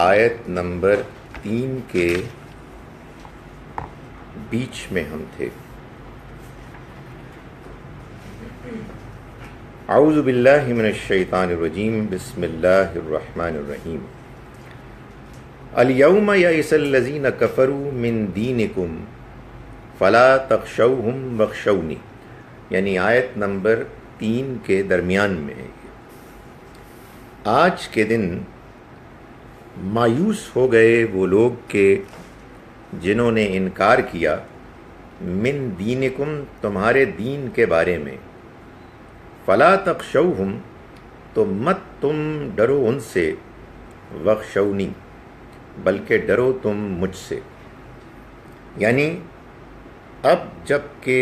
آیت نمبر 3 کے بیچ میں ہم تھے. اعوذ باللہ من الشیطان الرجیم. بسم اللہ الرحمن الرحیم. الیوم یئس الذین کفروا من دینکم فلا تخشوہم واخشونی، یعنی آیت نمبر 3 کے درمیان میں ہے. آج کے دن مایوس ہو گئے وہ لوگ کہ جنہوں نے انکار کیا من دینکم، تمہارے دین کے بارے میں. فلا تخشوہم، تو مت تم ڈرو ان سے. واخشونی، بلکہ ڈرو تم مجھ سے. یعنی اب جب کہ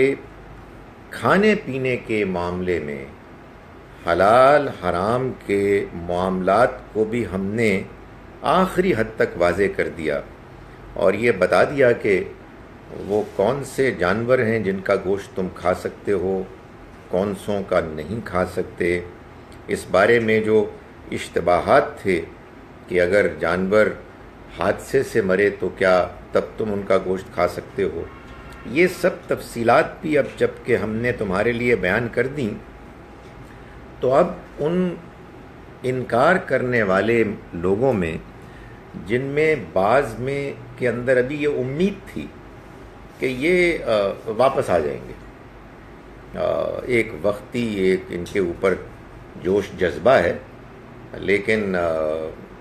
کھانے پینے کے معاملے میں حلال حرام کے معاملات کو بھی ہم نے آخری حد تک واضح کر دیا اور یہ بتا دیا کہ وہ کون سے جانور ہیں جن کا گوشت تم کھا سکتے ہو، کون سوں کا نہیں کھا سکتے. اس بارے میں جو اشتباہات تھے کہ اگر جانور حادثے سے مرے تو کیا تب تم ان کا گوشت کھا سکتے ہو، یہ سب تفصیلات بھی اب جب کہ ہم نے تمہارے لیے بیان کر دیں تو اب ان انکار کرنے والے لوگوں میں جن میں بعض میں کے اندر ابھی یہ امید تھی کہ یہ واپس آ جائیں گے، ایک وقتی ایک ان کے اوپر جوش جذبہ ہے لیکن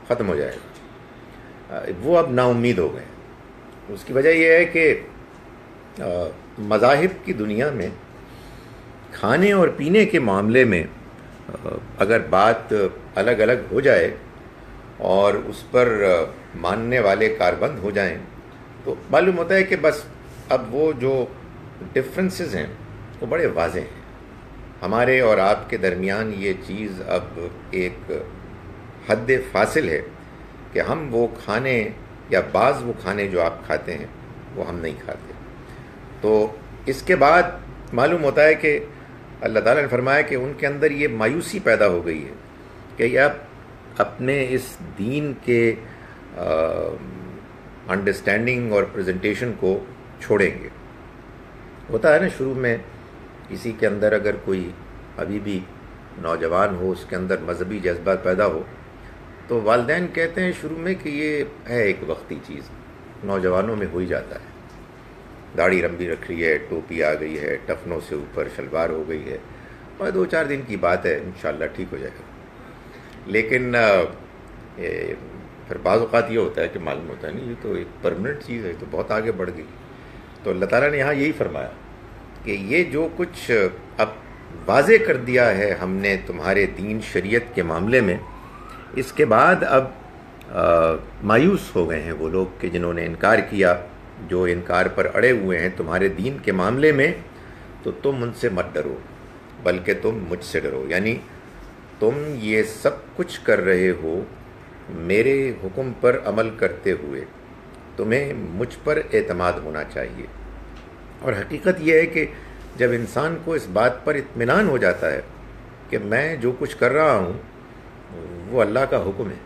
ختم ہو جائے گا، وہ اب نا امید ہو گئے. اس کی وجہ یہ ہے کہ مذاہب کی دنیا میں کھانے اور پینے کے معاملے میں اگر بات الگ الگ ہو جائے اور اس پر ماننے والے کاربند ہو جائیں تو معلوم ہوتا ہے کہ بس اب وہ جو ڈفرینسز ہیں وہ بڑے واضح ہیں. ہمارے اور آپ کے درمیان یہ چیز اب ایک حد فاصل ہے کہ ہم وہ کھانے یا بعض وہ کھانے جو آپ کھاتے ہیں وہ ہم نہیں کھاتے. تو اس کے بعد معلوم ہوتا ہے کہ اللہ تعالیٰ نے فرمایا کہ ان کے اندر یہ مایوسی پیدا ہو گئی ہے کہ یہ اب اپنے اس دین کے انڈرسٹینڈنگ اور پریزنٹیشن کو چھوڑیں گے. ہوتا ہے نا شروع میں کسی کے اندر اگر کوئی ابھی بھی نوجوان ہو، اس کے اندر مذہبی جذبہ پیدا ہو تو والدین کہتے ہیں شروع میں کہ یہ ہے ایک وقتی چیز، نوجوانوں میں ہو ہی جاتا ہے. داڑھی لمبی رکھ لی ہے، ٹوپی آ گئی ہے، ٹفنوں سے اوپر شلوار ہو گئی ہے، اور 2-4 دن کی بات ہے، انشاءاللہ ٹھیک ہو جائے گا. لیکن پھر بعض اوقات یہ ہوتا ہے کہ معلوم ہوتا ہے نہیں یہ تو ایک پرمننٹ چیز ہے، تو بہت آگے بڑھ گئی. تو اللہ تعالیٰ نے یہاں یہی فرمایا کہ یہ جو کچھ اب واضح کر دیا ہے ہم نے تمہارے دین شریعت کے معاملے میں، اس کے بعد اب مایوس ہو گئے ہیں وہ لوگ کہ جنہوں نے انکار کیا، جو انکار پر اڑے ہوئے ہیں تمہارے دین کے معاملے میں. تو تم ان سے مت ڈرو بلکہ تم مجھ سے ڈرو. یعنی تم یہ سب کچھ کر رہے ہو میرے حکم پر عمل کرتے ہوئے، تمہیں مجھ پر اعتماد ہونا چاہیے. اور حقیقت یہ ہے کہ جب انسان کو اس بات پر اطمینان ہو جاتا ہے کہ میں جو کچھ کر رہا ہوں وہ اللہ کا حکم ہے،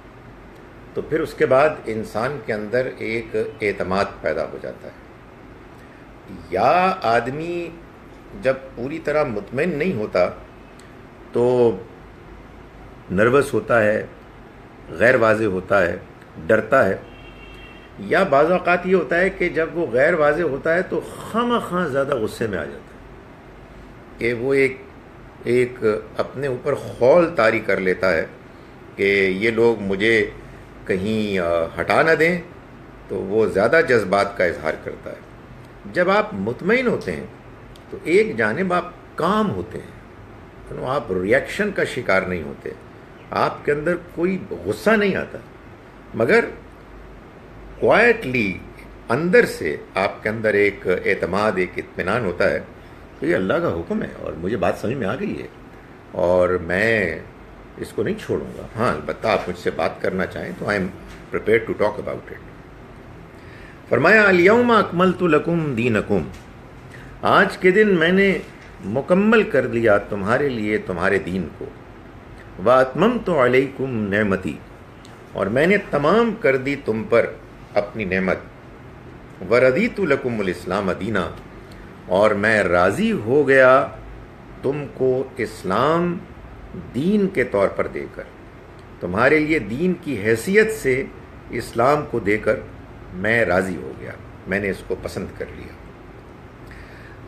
تو پھر اس کے بعد انسان کے اندر ایک اعتماد پیدا ہو جاتا ہے. یا آدمی جب پوری طرح مطمئن نہیں ہوتا تو نروس ہوتا ہے، غیر واضح ہوتا ہے، ڈرتا ہے. یا بعض اوقات یہ ہوتا ہے کہ جب وہ غیر واضح ہوتا ہے تو خواہ زیادہ غصے میں آ جاتا ہے کہ وہ ایک اپنے اوپر خول طاری کر لیتا ہے کہ یہ لوگ مجھے کہیں ہٹا نہ دیں، تو وہ زیادہ جذبات کا اظہار کرتا ہے. جب آپ مطمئن ہوتے ہیں تو ایک جانب آپ کام ہوتے ہیں، آپ ریئیکشن کا شکار نہیں ہوتے، آپ کے اندر کوئی غصہ نہیں آتا، مگر کوائٹلی اندر سے آپ کے اندر ایک اعتماد، ایک اطمینان ہوتا ہے کہ یہ اللہ کا حکم ہے اور مجھے بات سمجھ میں آ گئی ہے اور میں اس کو نہیں چھوڑوں گا. ہاں البتہ آپ مجھ سے بات کرنا چاہیں تو I am prepared to talk about it. فرمایا الیوم اکملت لکم دینکم، آج کے دن میں نے مکمل کر دیا تمہارے لیے تمہارے دین کو. وَأَتْمَمْتُ عَلَيْكُمْ نِعْمَتِي، اور میں نے تمام کر دی تم پر اپنی نعمت، وردیت لکم الاسلام دینا، اور میں راضی ہو گیا تم کو اسلام دین کے طور پر دے کر، تمہارے لیے دین کی حیثیت سے اسلام کو دے کر میں راضی ہو گیا، میں نے اس کو پسند کر لیا۔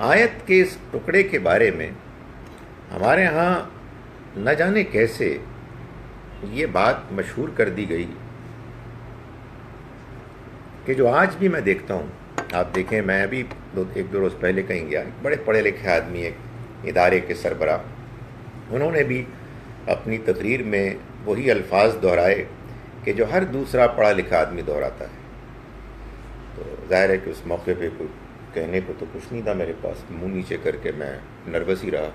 آیت کے اس ٹکڑے کے بارے میں ہمارے ہاں نہ جانے کیسے یہ بات مشہور کر دی گئی کہ جو آج بھی میں دیکھتا ہوں، آپ دیکھیں میں ابھی ایک دو روز پہلے کہیں گیا، ایک بڑے پڑھے لکھے آدمی، ایک ادارے کے سربراہ، انہوں نے بھی اپنی تقریر میں وہی الفاظ دہرائے کہ جو ہر دوسرا پڑھا لکھا آدمی دہراتا ہے۔ تو ظاہر ہے کہ اس موقع پہ کوئی کہنے کو تو کچھ نہیں تھا میرے پاس، منہ نیچے کر کے میں نروس ہی رہا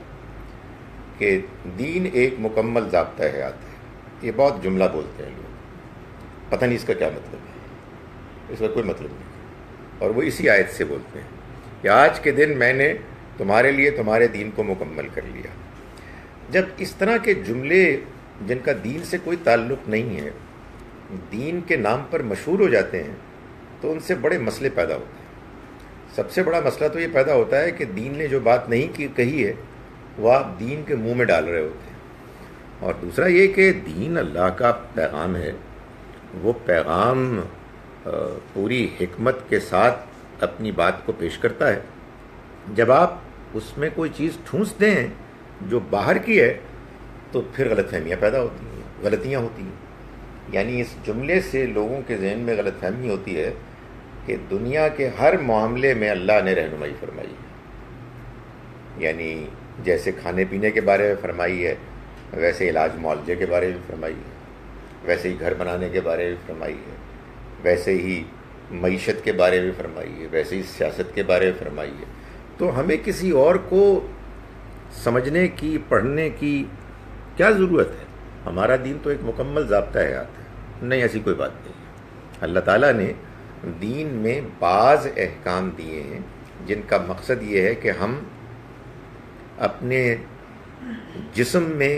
کہ دین ایک مکمل ضابطہ حیات ہے۔ یہ بہت جملہ بولتے ہیں لوگ، پتہ نہیں اس کا کیا مطلب ہے، اس کا کوئی مطلب نہیں، اور وہ اسی آیت سے بولتے ہیں کہ آج کے دن میں نے تمہارے لیے تمہارے دین کو مکمل کر لیا۔ جب اس طرح کے جملے جن کا دین سے کوئی تعلق نہیں ہے دین کے نام پر مشہور ہو جاتے ہیں تو ان سے بڑے مسئلے پیدا ہوتے ہیں۔ سب سے بڑا مسئلہ تو یہ پیدا ہوتا ہے کہ دین نے جو بات نہیں کہی ہے وہ آپ دین کے منہ میں ڈال رہے ہوتے ہیں، اور دوسرا یہ کہ دین اللہ کا پیغام ہے، وہ پیغام پوری حکمت کے ساتھ اپنی بات کو پیش کرتا ہے۔ جب آپ اس میں کوئی چیز ٹھونس دیں جو باہر کی ہے تو پھر غلط فہمیاں پیدا ہوتی ہیں، غلطیاں ہوتی ہیں۔ یعنی اس جملے سے لوگوں کے ذہن میں غلط فہمی ہوتی ہے کہ دنیا کے ہر معاملے میں اللہ نے رہنمائی فرمائی ہے، یعنی جیسے کھانے پینے کے بارے میں فرمائی ہے، ویسے علاج معالجے کے بارے میں فرمائی ہے، ویسے ہی گھر بنانے کے بارے میں فرمائی ہے، ویسے ہی معیشت کے بارے میں فرمائی ہے، ویسے ہی سیاست کے بارے میں فرمائی ہے۔ تو ہمیں کسی اور کو سمجھنے کی، پڑھنے کی کیا ضرورت ہے؟ ہمارا دین تو ایک مکمل ضابطہ حیات ہے۔ نہیں، ایسی کوئی بات نہیں ہے۔ اللہ تعالیٰ نے دین میں بعض احکام دیے ہیں جن کا مقصد یہ ہے کہ ہم اپنے جسم میں،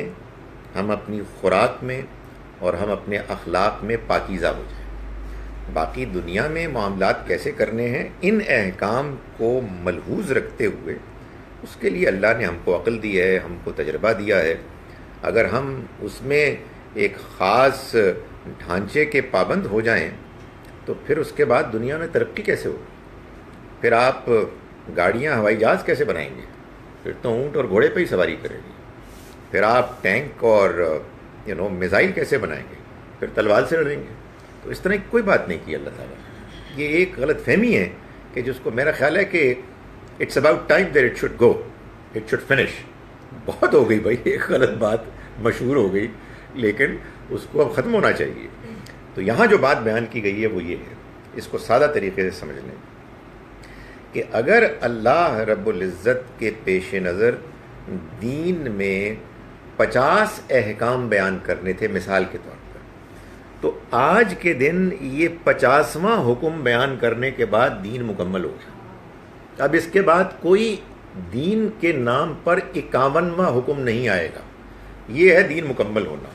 ہم اپنی خوراک میں اور ہم اپنے اخلاق میں پاکیزہ ہو جائیں۔ باقی دنیا میں معاملات کیسے کرنے ہیں، ان احکام کو ملحوظ رکھتے ہوئے اس کے لیے اللہ نے ہم کو عقل دی ہے، ہم کو تجربہ دیا ہے۔ اگر ہم اس میں ایک خاص ڈھانچے کے پابند ہو جائیں تو پھر اس کے بعد دنیا میں ترقی کیسے ہوگی؟ پھر آپ گاڑیاں، ہوائی جہاز کیسے بنائیں گے؟ پھر تو اونٹ اور گھوڑے پہ ہی سواری کریں گے۔ پھر آپ ٹینک اور میزائل کیسے بنائیں گے؟ پھر تلوار سے لڑیں گے۔ تو اس طرح کی کوئی بات نہیں کی اللہ تعالیٰ نے۔ یہ ایک غلط فہمی ہے کہ جس کو میرا خیال ہے کہ it's about time that it should go, it should finish. بہت ہو گئی بھائی، ایک غلط بات مشہور ہو گئی، لیکن اس کو اب ختم ہونا چاہیے۔ تو یہاں جو بات بیان کی گئی ہے وہ یہ ہے، اس کو سادہ طریقے سے سمجھ لیں کہ اگر اللہ رب العزت کے پیش نظر دین میں 50 احکام بیان کرنے تھے مثال کے طور پر، تو آج کے دن یہ 50واں حکم بیان کرنے کے بعد دین مکمل ہو گیا۔ اب اس کے بعد کوئی دین کے نام پر 51واں حکم نہیں آئے گا۔ یہ ہے دین مکمل ہونا،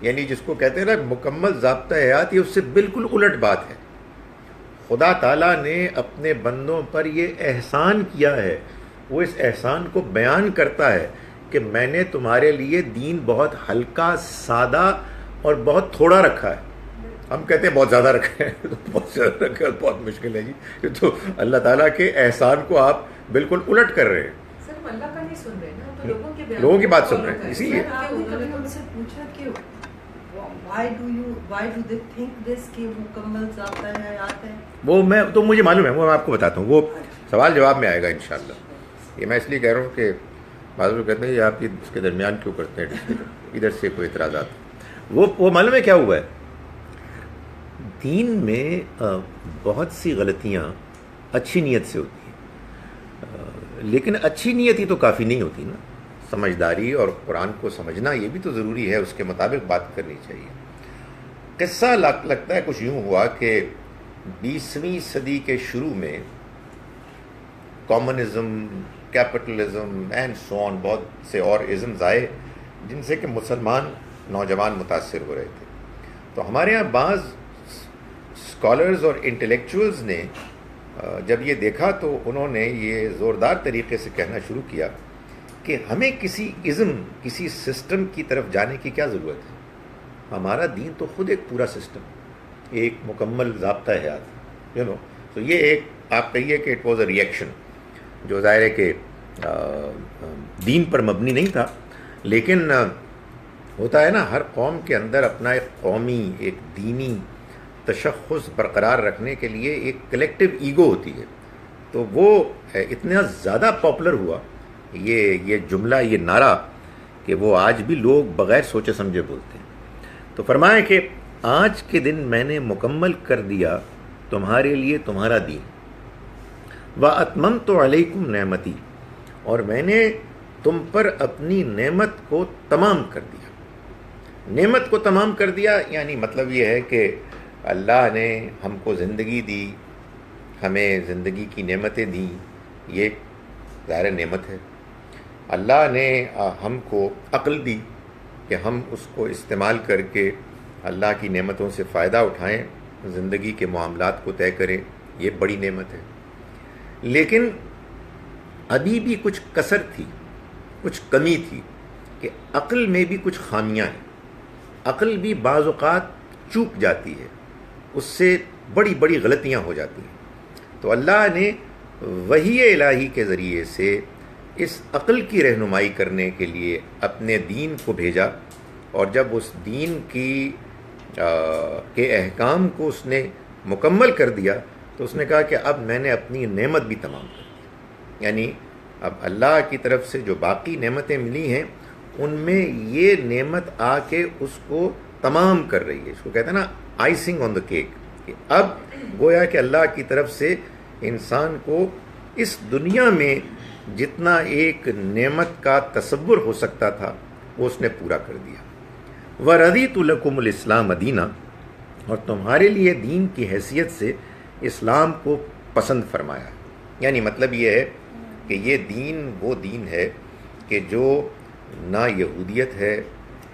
یعنی جس کو کہتے ہیں نا مکمل ضابطہ حیات، یہ اس سے بالکل الٹ بات ہے۔ خدا تعالیٰ نے اپنے بندوں پر یہ احسان کیا ہے، وہ اس احسان کو بیان کرتا ہے کہ میں نے تمہارے لیے دین بہت ہلکا، سادہ اور بہت تھوڑا رکھا ہے۔ ہم کہتے ہیں بہت زیادہ رکھا ہے، بہت زیادہ رکھا ہے، بہت مشکل ہے جی۔ یہ تو اللہ تعالیٰ کے احسان کو آپ بالکل الٹ کر رہے ہیں۔ سر اللہ کا نہیں سن رہے نا، تو لوگوں کی بات سن رہے ہیں، اسی لیے کبھی ان سے پوچھا کہ why do they think this کہ مکمل ضابطہ حیات ہے؟ وہ میں تو مجھے معلوم ہے، وہ میں آپ کو بتاتا ہوں، وہ سوال جواب میں آئے گا انشاءاللہ۔ یہ میں اس لیے کہہ رہا ہوں کہ بعض لوگ کہتے ہیں یہ آپ اس کے درمیان کیوں کرتے ہیں، ادھر سے کوئی اعتراضات۔ وہ معلوم ہے کیا ہوا ہے، دین میں بہت سی غلطیاں اچھی نیت سے ہوتی ہیں، لیکن اچھی نیت ہی تو کافی نہیں ہوتی نا، سمجھداری اور قرآن کو سمجھنا یہ بھی تو ضروری ہے، اس کے مطابق بات کرنی چاہیے۔ قصہ لگتا ہے کچھ یوں ہوا کہ 20ویں صدی کے شروع میں کامونزم، کیپٹلزم اینڈ سو آن، بہت سے اور ازمز آئے جن سے کہ مسلمان نوجوان متاثر ہو رہے تھے۔ تو ہمارے ہاں بعض اسکالرز اور انٹلیکچوئلز نے جب یہ دیکھا تو انہوں نے یہ زوردار طریقے سے کہنا شروع کیا کہ ہمیں کسی ازم، کسی سسٹم کی طرف جانے کی کیا ضرورت ہے، ہمارا دین تو خود ایک پورا سسٹم، ایک مکمل ضابطہ حیات، تو یہ ایک آپ کہیے کہ اٹ واز اے ریئیکشن جو ظاہر ہے کہ دین پر مبنی نہیں تھا، لیکن ہوتا ہے نا ہر قوم کے اندر اپنا ایک قومی، ایک دینی تشخص برقرار رکھنے کے لیے ایک کلیکٹیو ایگو ہوتی ہے، تو وہ اتنا زیادہ پاپولر ہوا یہ جملہ، یہ نعرہ، کہ وہ آج بھی لوگ بغیر سوچے سمجھے بولتے ہیں۔ تو فرمایا کہ آج کے دن میں نے مکمل کر دیا تمہارے لیے تمہارا دین، وَأَتْمَمْتُ عَلَيْكُمْ نعمتی، اور میں نے تم پر اپنی نعمت کو تمام کر دیا۔ نعمت کو تمام کر دیا یعنی مطلب یہ ہے کہ اللہ نے ہم کو زندگی دی، ہمیں زندگی کی نعمتیں دیں، یہ ظاہر نعمت ہے۔ اللہ نے ہم کو عقل دی کہ ہم اس کو استعمال کر کے اللہ کی نعمتوں سے فائدہ اٹھائیں، زندگی کے معاملات کو طے کریں، یہ بڑی نعمت ہے۔ لیکن ابھی بھی کچھ کسر تھی، کچھ کمی تھی، کہ عقل میں بھی کچھ خامیاں ہیں، عقل بھی بعض اوقات چوک جاتی ہے، اس سے بڑی بڑی غلطیاں ہو جاتی ہیں۔ تو اللہ نے وحی الہی کے ذریعے سے اس عقل کی رہنمائی کرنے کے لیے اپنے دین کو بھیجا، اور جب اس دین کے احکام کو اس نے مکمل کر دیا تو اس نے کہا کہ اب میں نے اپنی نعمت بھی تمام کر دی، یعنی اب اللہ کی طرف سے جو باقی نعمتیں ملی ہیں ان میں یہ نعمت آ کے اس کو تمام کر رہی ہے۔ اس کو کہتے ہیں نا آئسنگ آن دا کیک، کہ اب گویا کہ اللہ کی طرف سے انسان کو اس دنیا میں جتنا ایک نعمت کا تصور ہو سکتا تھا وہ اس نے پورا کر دیا۔ وَرَضِيتُ لَكُمُ الْإِسْلَامَ دِينًا، اور تمہارے لیے دین کی حیثیت سے اسلام کو پسند فرمایا۔ یعنی مطلب یہ ہے کہ یہ دین وہ دین ہے کہ جو نہ یہودیت ہے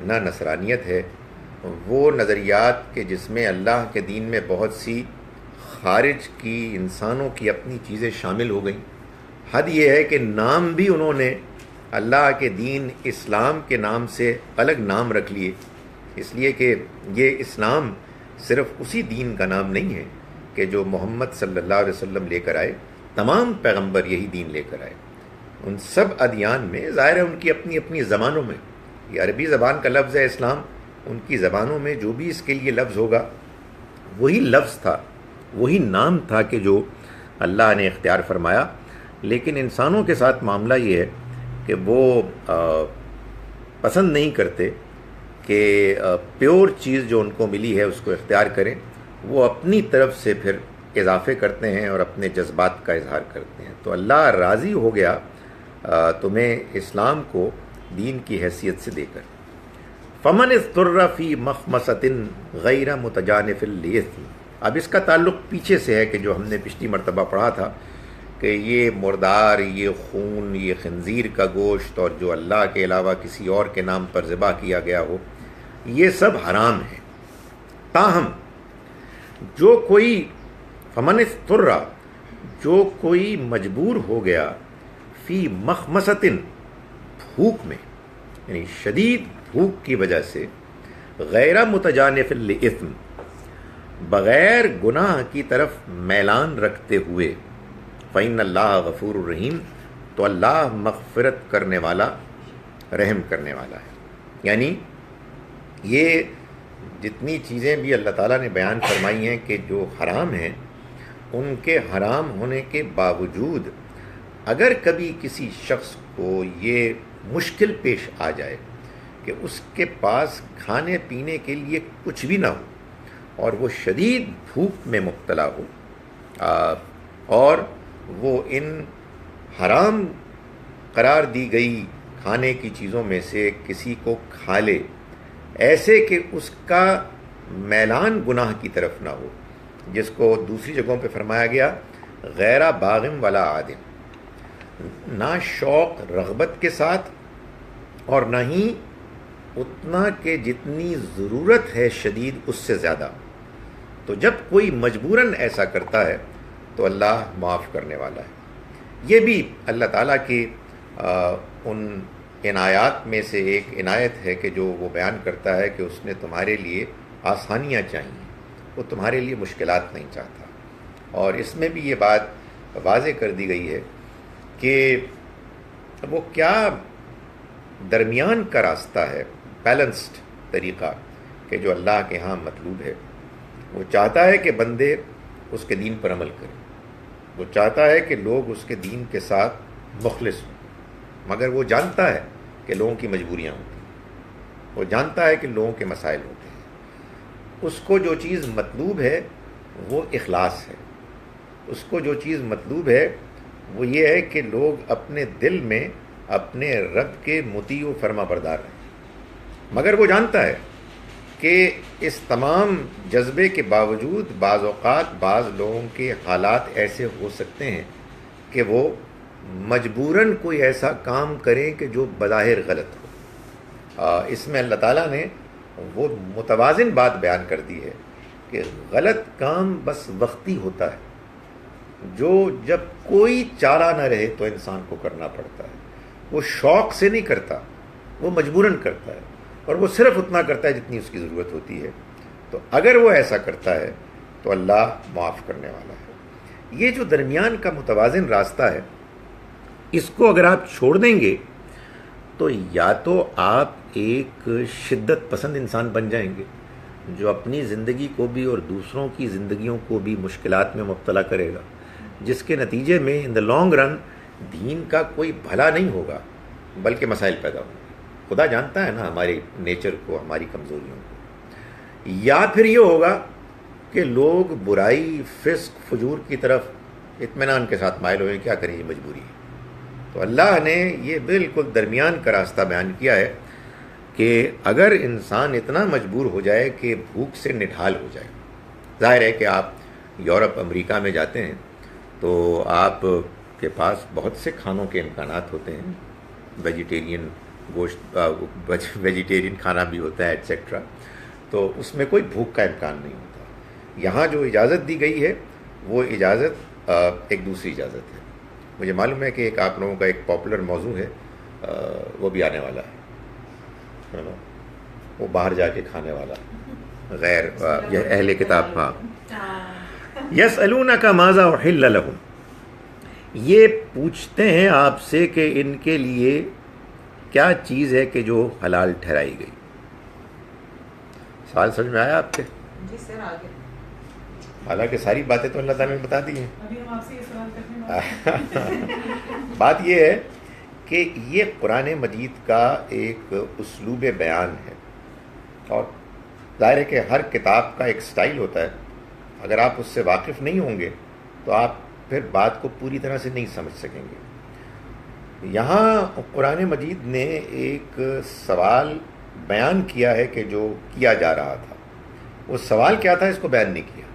نہ نصرانیت ہے، وہ نظریات کہ جس میں اللہ کے دین میں بہت سی خارج کی انسانوں کی اپنی چیزیں شامل ہو گئیں۔ حد یہ ہے کہ نام بھی انہوں نے اللہ کے دین اسلام کے نام سے الگ نام رکھ لیے، اس لیے کہ یہ اسلام صرف اسی دین کا نام نہیں ہے کہ جو محمد صلی اللہ علیہ وسلم لے کر آئے، تمام پیغمبر یہی دین لے کر آئے۔ ان سب ادیان میں ظاہر ہے ان کی اپنی اپنی زبانوں میں، یہ عربی زبان کا لفظ ہے اسلام، ان کی زبانوں میں جو بھی اس کے لیے لفظ ہوگا وہی لفظ تھا، وہی نام تھا کہ جو اللہ نے اختیار فرمایا۔ لیکن انسانوں کے ساتھ معاملہ یہ ہے کہ وہ پسند نہیں کرتے کہ پیور چیز جو ان کو ملی ہے اس کو اختیار کریں، وہ اپنی طرف سے پھر اضافے کرتے ہیں اور اپنے جذبات کا اظہار کرتے ہیں۔ تو اللہ راضی ہو گیا تمہیں اسلام کو دین کی حیثیت سے دے کر۔ فمن اضطر فی مخمصۃ غیر متجانف لإثم، اب اس کا تعلق پیچھے سے ہے کہ جو ہم نے پچھلی مرتبہ پڑھا تھا کہ یہ مردار، یہ خون، یہ خنزیر کا گوشت اور جو اللہ کے علاوہ کسی اور کے نام پر ذبح کیا گیا ہو، یہ سب حرام ہے۔ تاہم جو کوئی فمن اضطر، جو کوئی مجبور ہو گیا فی مخمصۃ، بھوک میں، یعنی شدید بھوک کی وجہ سے، غیر متجانف لإثم، بغیر گناہ کی طرف میلان رکھتے ہوئے، فإن اللہ غفور الرحیم، تو اللہ مغفرت کرنے والا، رحم کرنے والا ہے۔ یعنی یہ جتنی چیزیں بھی اللہ تعالیٰ نے بیان فرمائی ہیں کہ جو حرام ہیں، ان کے حرام ہونے کے باوجود اگر کبھی کسی شخص کو یہ مشکل پیش آ جائے کہ اس کے پاس کھانے پینے کے لیے کچھ بھی نہ ہو اور وہ شدید بھوک میں مبتلا ہو، اور وہ ان حرام قرار دی گئی کھانے کی چیزوں میں سے کسی کو کھا لے، ایسے کہ اس کا میلان گناہ کی طرف نہ ہو، جس کو دوسری جگہوں پہ فرمایا گیا غیر باغم ولا عادم، نہ شوق رغبت کے ساتھ اور نہ ہی اتنا کہ جتنی ضرورت ہے شدید اس سے زیادہ. تو جب کوئی مجبوراً ایسا کرتا ہے تو اللہ معاف کرنے والا ہے. یہ بھی اللہ تعالیٰ کی ان عنایات میں سے ایک عنایت ہے کہ جو وہ بیان کرتا ہے کہ اس نے تمہارے لیے آسانیاں چاہیے، وہ تمہارے لیے مشکلات نہیں چاہتا. اور اس میں بھی یہ بات واضح کر دی گئی ہے کہ وہ کیا درمیان کا راستہ ہے، بیلنسڈ طریقہ کہ جو اللہ کے ہاں مطلوب ہے. وہ چاہتا ہے کہ بندے اس کے دین پر عمل کریں، وہ چاہتا ہے کہ لوگ اس کے دین کے ساتھ مخلص ہوں، مگر وہ جانتا ہے کہ لوگوں کی مجبوریاں ہوتی ہیں، وہ جانتا ہے کہ لوگوں کے مسائل ہوتے ہیں. اس کو جو چیز مطلوب ہے وہ اخلاص ہے. اس کو جو چیز مطلوب ہے وہ یہ ہے کہ لوگ اپنے دل میں اپنے رب کے مطیع و فرما بردار رہیں. مگر وہ جانتا ہے کہ اس تمام جذبے کے باوجود بعض اوقات بعض لوگوں کے حالات ایسے ہو سکتے ہیں کہ وہ مجبوراً کوئی ایسا کام کریں کہ جو بظاہر غلط ہو. اس میں اللہ تعالیٰ نے وہ متوازن بات بیان کر دی ہے کہ غلط کام بس وقتی ہوتا ہے، جو جب کوئی چارہ نہ رہے تو انسان کو کرنا پڑتا ہے. وہ شوق سے نہیں کرتا، وہ مجبوراً کرتا ہے، اور وہ صرف اتنا کرتا ہے جتنی اس کی ضرورت ہوتی ہے. تو اگر وہ ایسا کرتا ہے تو اللہ معاف کرنے والا ہے. یہ جو درمیان کا متوازن راستہ ہے، اس کو اگر آپ چھوڑ دیں گے تو یا تو آپ ایک شدت پسند انسان بن جائیں گے جو اپنی زندگی کو بھی اور دوسروں کی زندگیوں کو بھی مشکلات میں مبتلا کرے گا، جس کے نتیجے میں ان دا لانگ رن دین کا کوئی بھلا نہیں ہوگا بلکہ مسائل پیدا ہوں گے. خدا جانتا ہے نا ہمارے نیچر کو، ہماری کمزوریوں کو. یا پھر یہ ہوگا کہ لوگ برائی، فسق، فجور کی طرف اطمینان کے ساتھ مائل ہوئے، کیا کریں یہ مجبوری ہے. تو اللہ نے یہ بالکل درمیان کا راستہ بیان کیا ہے کہ اگر انسان اتنا مجبور ہو جائے کہ بھوک سے نڈھال ہو جائے. ظاہر ہے کہ آپ یورپ، امریکہ میں جاتے ہیں تو آپ کے پاس بہت سے کھانوں کے امکانات ہوتے ہیں، ویجیٹیرین گوشت، ویجیٹیرین کھانا بھی ہوتا ہے ایٹسیٹرا. تو اس میں کوئی بھوک کا امکان نہیں ہوتا. یہاں جو اجازت دی گئی ہے وہ اجازت ایک دوسری اجازت ہے. مجھے معلوم ہے کہ ایک آپ لوگوں کا ایک پاپولر موضوع ہے، وہ بھی آنے والا ہے، وہ باہر جا کے کھانے والا غیر یہ اہل کتاب. ہاں، یسألونک ماذا احل لہم، یہ پوچھتے ہیں آپ سے کہ ان کے لیے کیا چیز ہے کہ جو حلال ٹھہرائی گئی. سوال سمجھ میں آیا آپ کے؟ جی سر، آگے. حالانکہ ساری باتیں تو اللہ تعالیٰ نے بتا دی ہیں. ابھی ہم آپ سے یہ سوال کرنے بات یہ ہے کہ یہ قرآن مجید کا ایک اسلوب بیان ہے، اور ظاہر ہے کہ ہر کتاب کا ایک سٹائل ہوتا ہے. اگر آپ اس سے واقف نہیں ہوں گے تو آپ پھر بات کو پوری طرح سے نہیں سمجھ سکیں گے. یہاں قرآن مجید نے ایک سوال بیان کیا ہے کہ جو کیا جا رہا تھا. وہ سوال کیا تھا اس کو بیان نہیں کیا،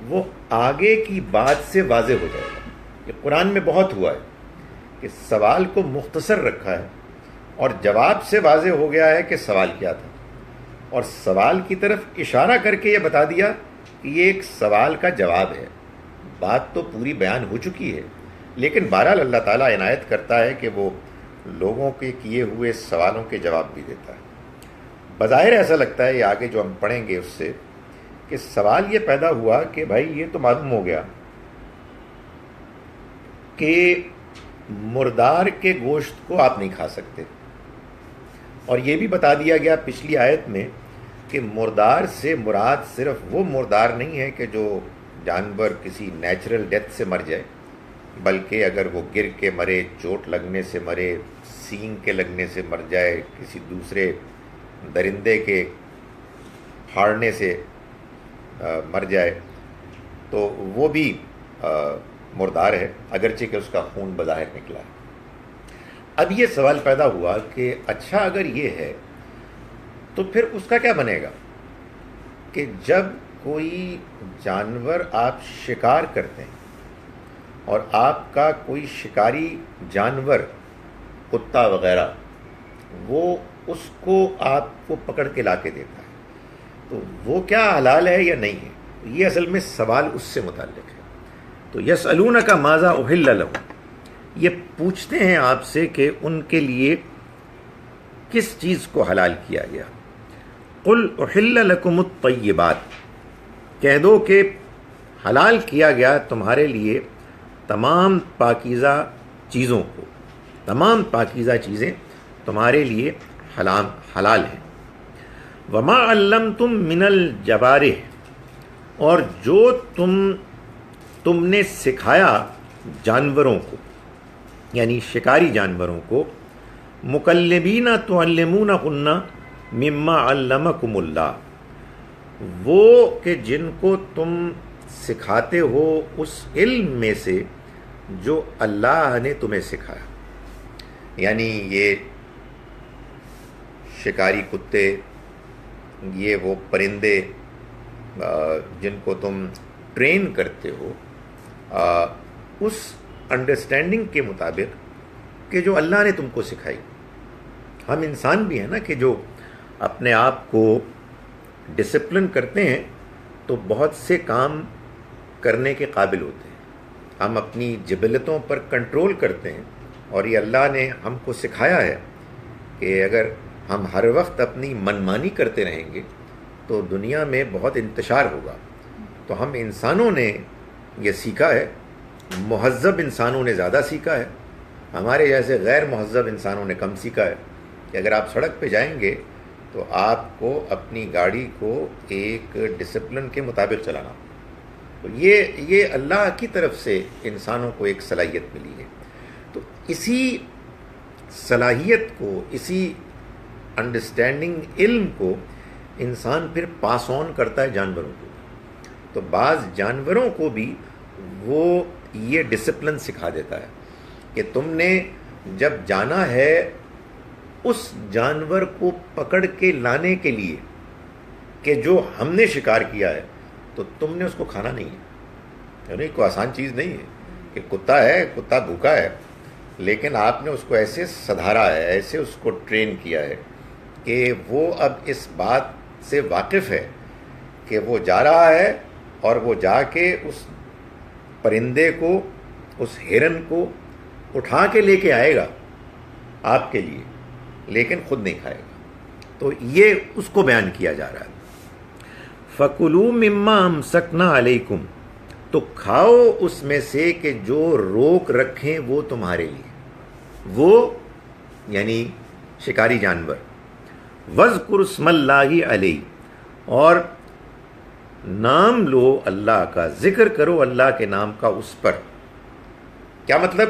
وہ آگے کی بات سے واضح ہو جائے گا. کہ قرآن میں بہت ہوا ہے کہ سوال کو مختصر رکھا ہے اور جواب سے واضح ہو گیا ہے کہ سوال کیا تھا، اور سوال کی طرف اشارہ کر کے یہ بتا دیا کہ یہ ایک سوال کا جواب ہے. بات تو پوری بیان ہو چکی ہے، لیکن بہرحال اللہ تعالیٰ عنایت کرتا ہے کہ وہ لوگوں کے کیے ہوئے سوالوں کے جواب بھی دیتا ہے. بظاہر ایسا لگتا ہے، یہ آگے جو ہم پڑھیں گے اس سے، کہ سوال یہ پیدا ہوا کہ بھائی یہ تو معلوم ہو گیا کہ مردار کے گوشت کو آپ نہیں کھا سکتے، اور یہ بھی بتا دیا گیا پچھلی آیت میں کہ مردار سے مراد صرف وہ مردار نہیں ہے کہ جو جانور کسی نیچرل ڈیتھ سے مر جائے، بلکہ اگر وہ گر کے مرے، چوٹ لگنے سے مرے، سینگ کے لگنے سے مر جائے، کسی دوسرے درندے کے پھاڑنے سے مر جائے، تو وہ بھی مردار ہے، اگرچہ کہ اس کا خون بظاہر نکلا ہے. اب یہ سوال پیدا ہوا کہ اچھا اگر یہ ہے تو پھر اس کا کیا بنے گا کہ جب کوئی جانور آپ شکار کرتے ہیں اور آپ کا کوئی شکاری جانور، کتا وغیرہ، وہ اس کو آپ کو پکڑ کے لا کے دیتا ہے، تو وہ کیا حلال ہے یا نہیں ہے؟ یہ اصل میں سوال اس سے متعلق ہے۔ تو یسألونک ماذا احل لہم، یہ پوچھتے ہیں آپ سے کہ ان کے لیے کس چیز کو حلال کیا گیا۔ قل احل لکم الطیبات، کہہ دو کہ حلال کیا گیا تمہارے لیے تمام پاکیزہ چیزوں کو، تمام پاکیزہ چیزیں تمہارے لیے حلال ہیں۔ وما علمتم من الجوارح، اور جو تم نے سکھایا جانوروں کو، یعنی شکاری جانوروں کو، مکلبین تعلمونہن مما علمکم اللہ، وہ کہ جن کو تم سکھاتے ہو اس علم میں سے جو اللہ نے تمہیں سکھایا، یعنی یہ شکاری کتے، یہ وہ پرندے جن کو تم ٹرین کرتے ہو اس انڈرسٹینڈنگ کے مطابق کہ جو اللہ نے تم کو سکھائی۔ ہم انسان بھی ہیں نا کہ جو اپنے آپ کو ڈسپلن کرتے ہیں تو بہت سے کام کرنے کے قابل ہوتے ہیں، ہم اپنی جبلتوں پر کنٹرول کرتے ہیں، اور یہ اللہ نے ہم کو سکھایا ہے کہ اگر ہم ہر وقت اپنی منمانی کرتے رہیں گے تو دنیا میں بہت انتشار ہوگا۔ تو ہم انسانوں نے یہ سیکھا ہے، مہذب انسانوں نے زیادہ سیکھا ہے، ہمارے جیسے غیر مہذب انسانوں نے کم سیکھا ہے کہ اگر آپ سڑک پہ جائیں گے تو آپ کو اپنی گاڑی کو ایک ڈسپلن کے مطابق چلانا، تو یہ اللہ کی طرف سے انسانوں کو ایک صلاحیت ملی ہے۔ تو اسی صلاحیت کو، اسی انڈرسٹینڈنگ علم کو انسان پھر پاس آن کرتا ہے جانوروں کو۔ تو بعض جانوروں کو بھی وہ یہ ڈسپلن سکھا دیتا ہے کہ تم نے جب جانا ہے اس جانور کو پکڑ کے لانے کے لیے کہ جو ہم نے شکار کیا ہے، تو تم نے اس کو کھانا نہیں ہے، یعنی کوئی آسان چیز نہیں ہے کہ کتا ہے، کتا بھوکا ہے، لیکن آپ نے اس کو ایسے سدھارا ہے، ایسے اس کو ٹرین کیا ہے کہ وہ اب اس بات سے واقف ہے کہ وہ جا رہا ہے اور وہ جا کے اس پرندے کو، اس ہرن کو اٹھا کے لے کے آئے گا آپ کے لیے، لیکن خود نہیں کھائے گا۔ تو یہ اس کو بیان کیا جا رہا ہے۔ فَكُلُوا مِمَّا أَمْسَكْنَا عَلَيْكُمْ، تو کھاؤ اس میں سے کہ جو روک رکھیں وہ تمہارے لیے، وہ یعنی شکاری جانور۔ وَاذْكُرُوا اسْمَ اللَّهِ عَلَيْهِ، اور نام لو اللہ کا، ذکر کرو اللہ کے نام کا اس پر۔ کیا مطلب؟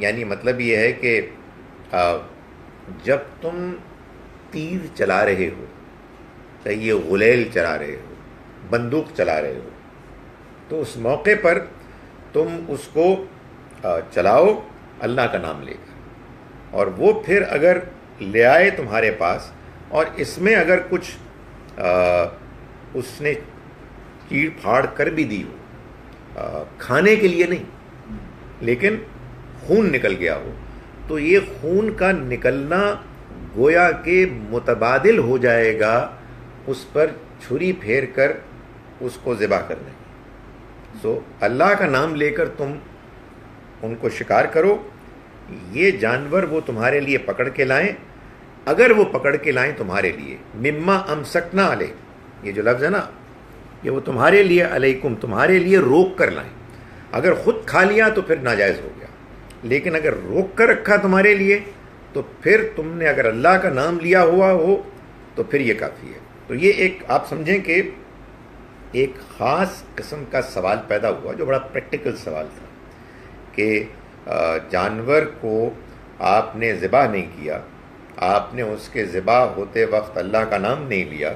یعنی مطلب یہ ہے کہ جب تم تیر چلا رہے ہو، چاہیے غلیل چلا رہے ہو، بندوق چلا رہے ہو، تو اس موقع پر تم اس کو چلاؤ اللہ کا نام لے کر، اور وہ پھر اگر لے آئے تمہارے پاس اور اس میں اگر کچھ اس نے چیڑ پھاڑ کر بھی دی ہو، کھانے کے لیے نہیں لیکن خون نکل گیا ہو، تو یہ خون کا نکلنا گویا کہ متبادل ہو جائے گا اس پر چھری پھیر کر اس کو ذبح کرنے۔ سو اللہ کا نام لے کر تم ان کو شکار کرو، یہ جانور وہ تمہارے لیے پکڑ کے لائیں، اگر وہ پکڑ کے لائیں تمہارے لیے، مما امسکنا علیہ، یہ جو لفظ ہے نا، یہ وہ تمہارے لیے، علیکم تمہارے لیے روک کر لائیں۔ اگر خود کھا لیا تو پھر ناجائز ہو گیا، لیکن اگر روک کر رکھا تمہارے لیے تو پھر تم نے اگر اللہ کا نام لیا ہوا ہو تو پھر یہ کافی ہے۔ تو یہ ایک آپ سمجھیں کہ ایک خاص قسم کا سوال پیدا ہوا جو بڑا پریکٹیکل سوال تھا کہ جانور کو آپ نے ذبح نہیں کیا، آپ نے اس کے ذبح ہوتے وقت اللہ کا نام نہیں لیا،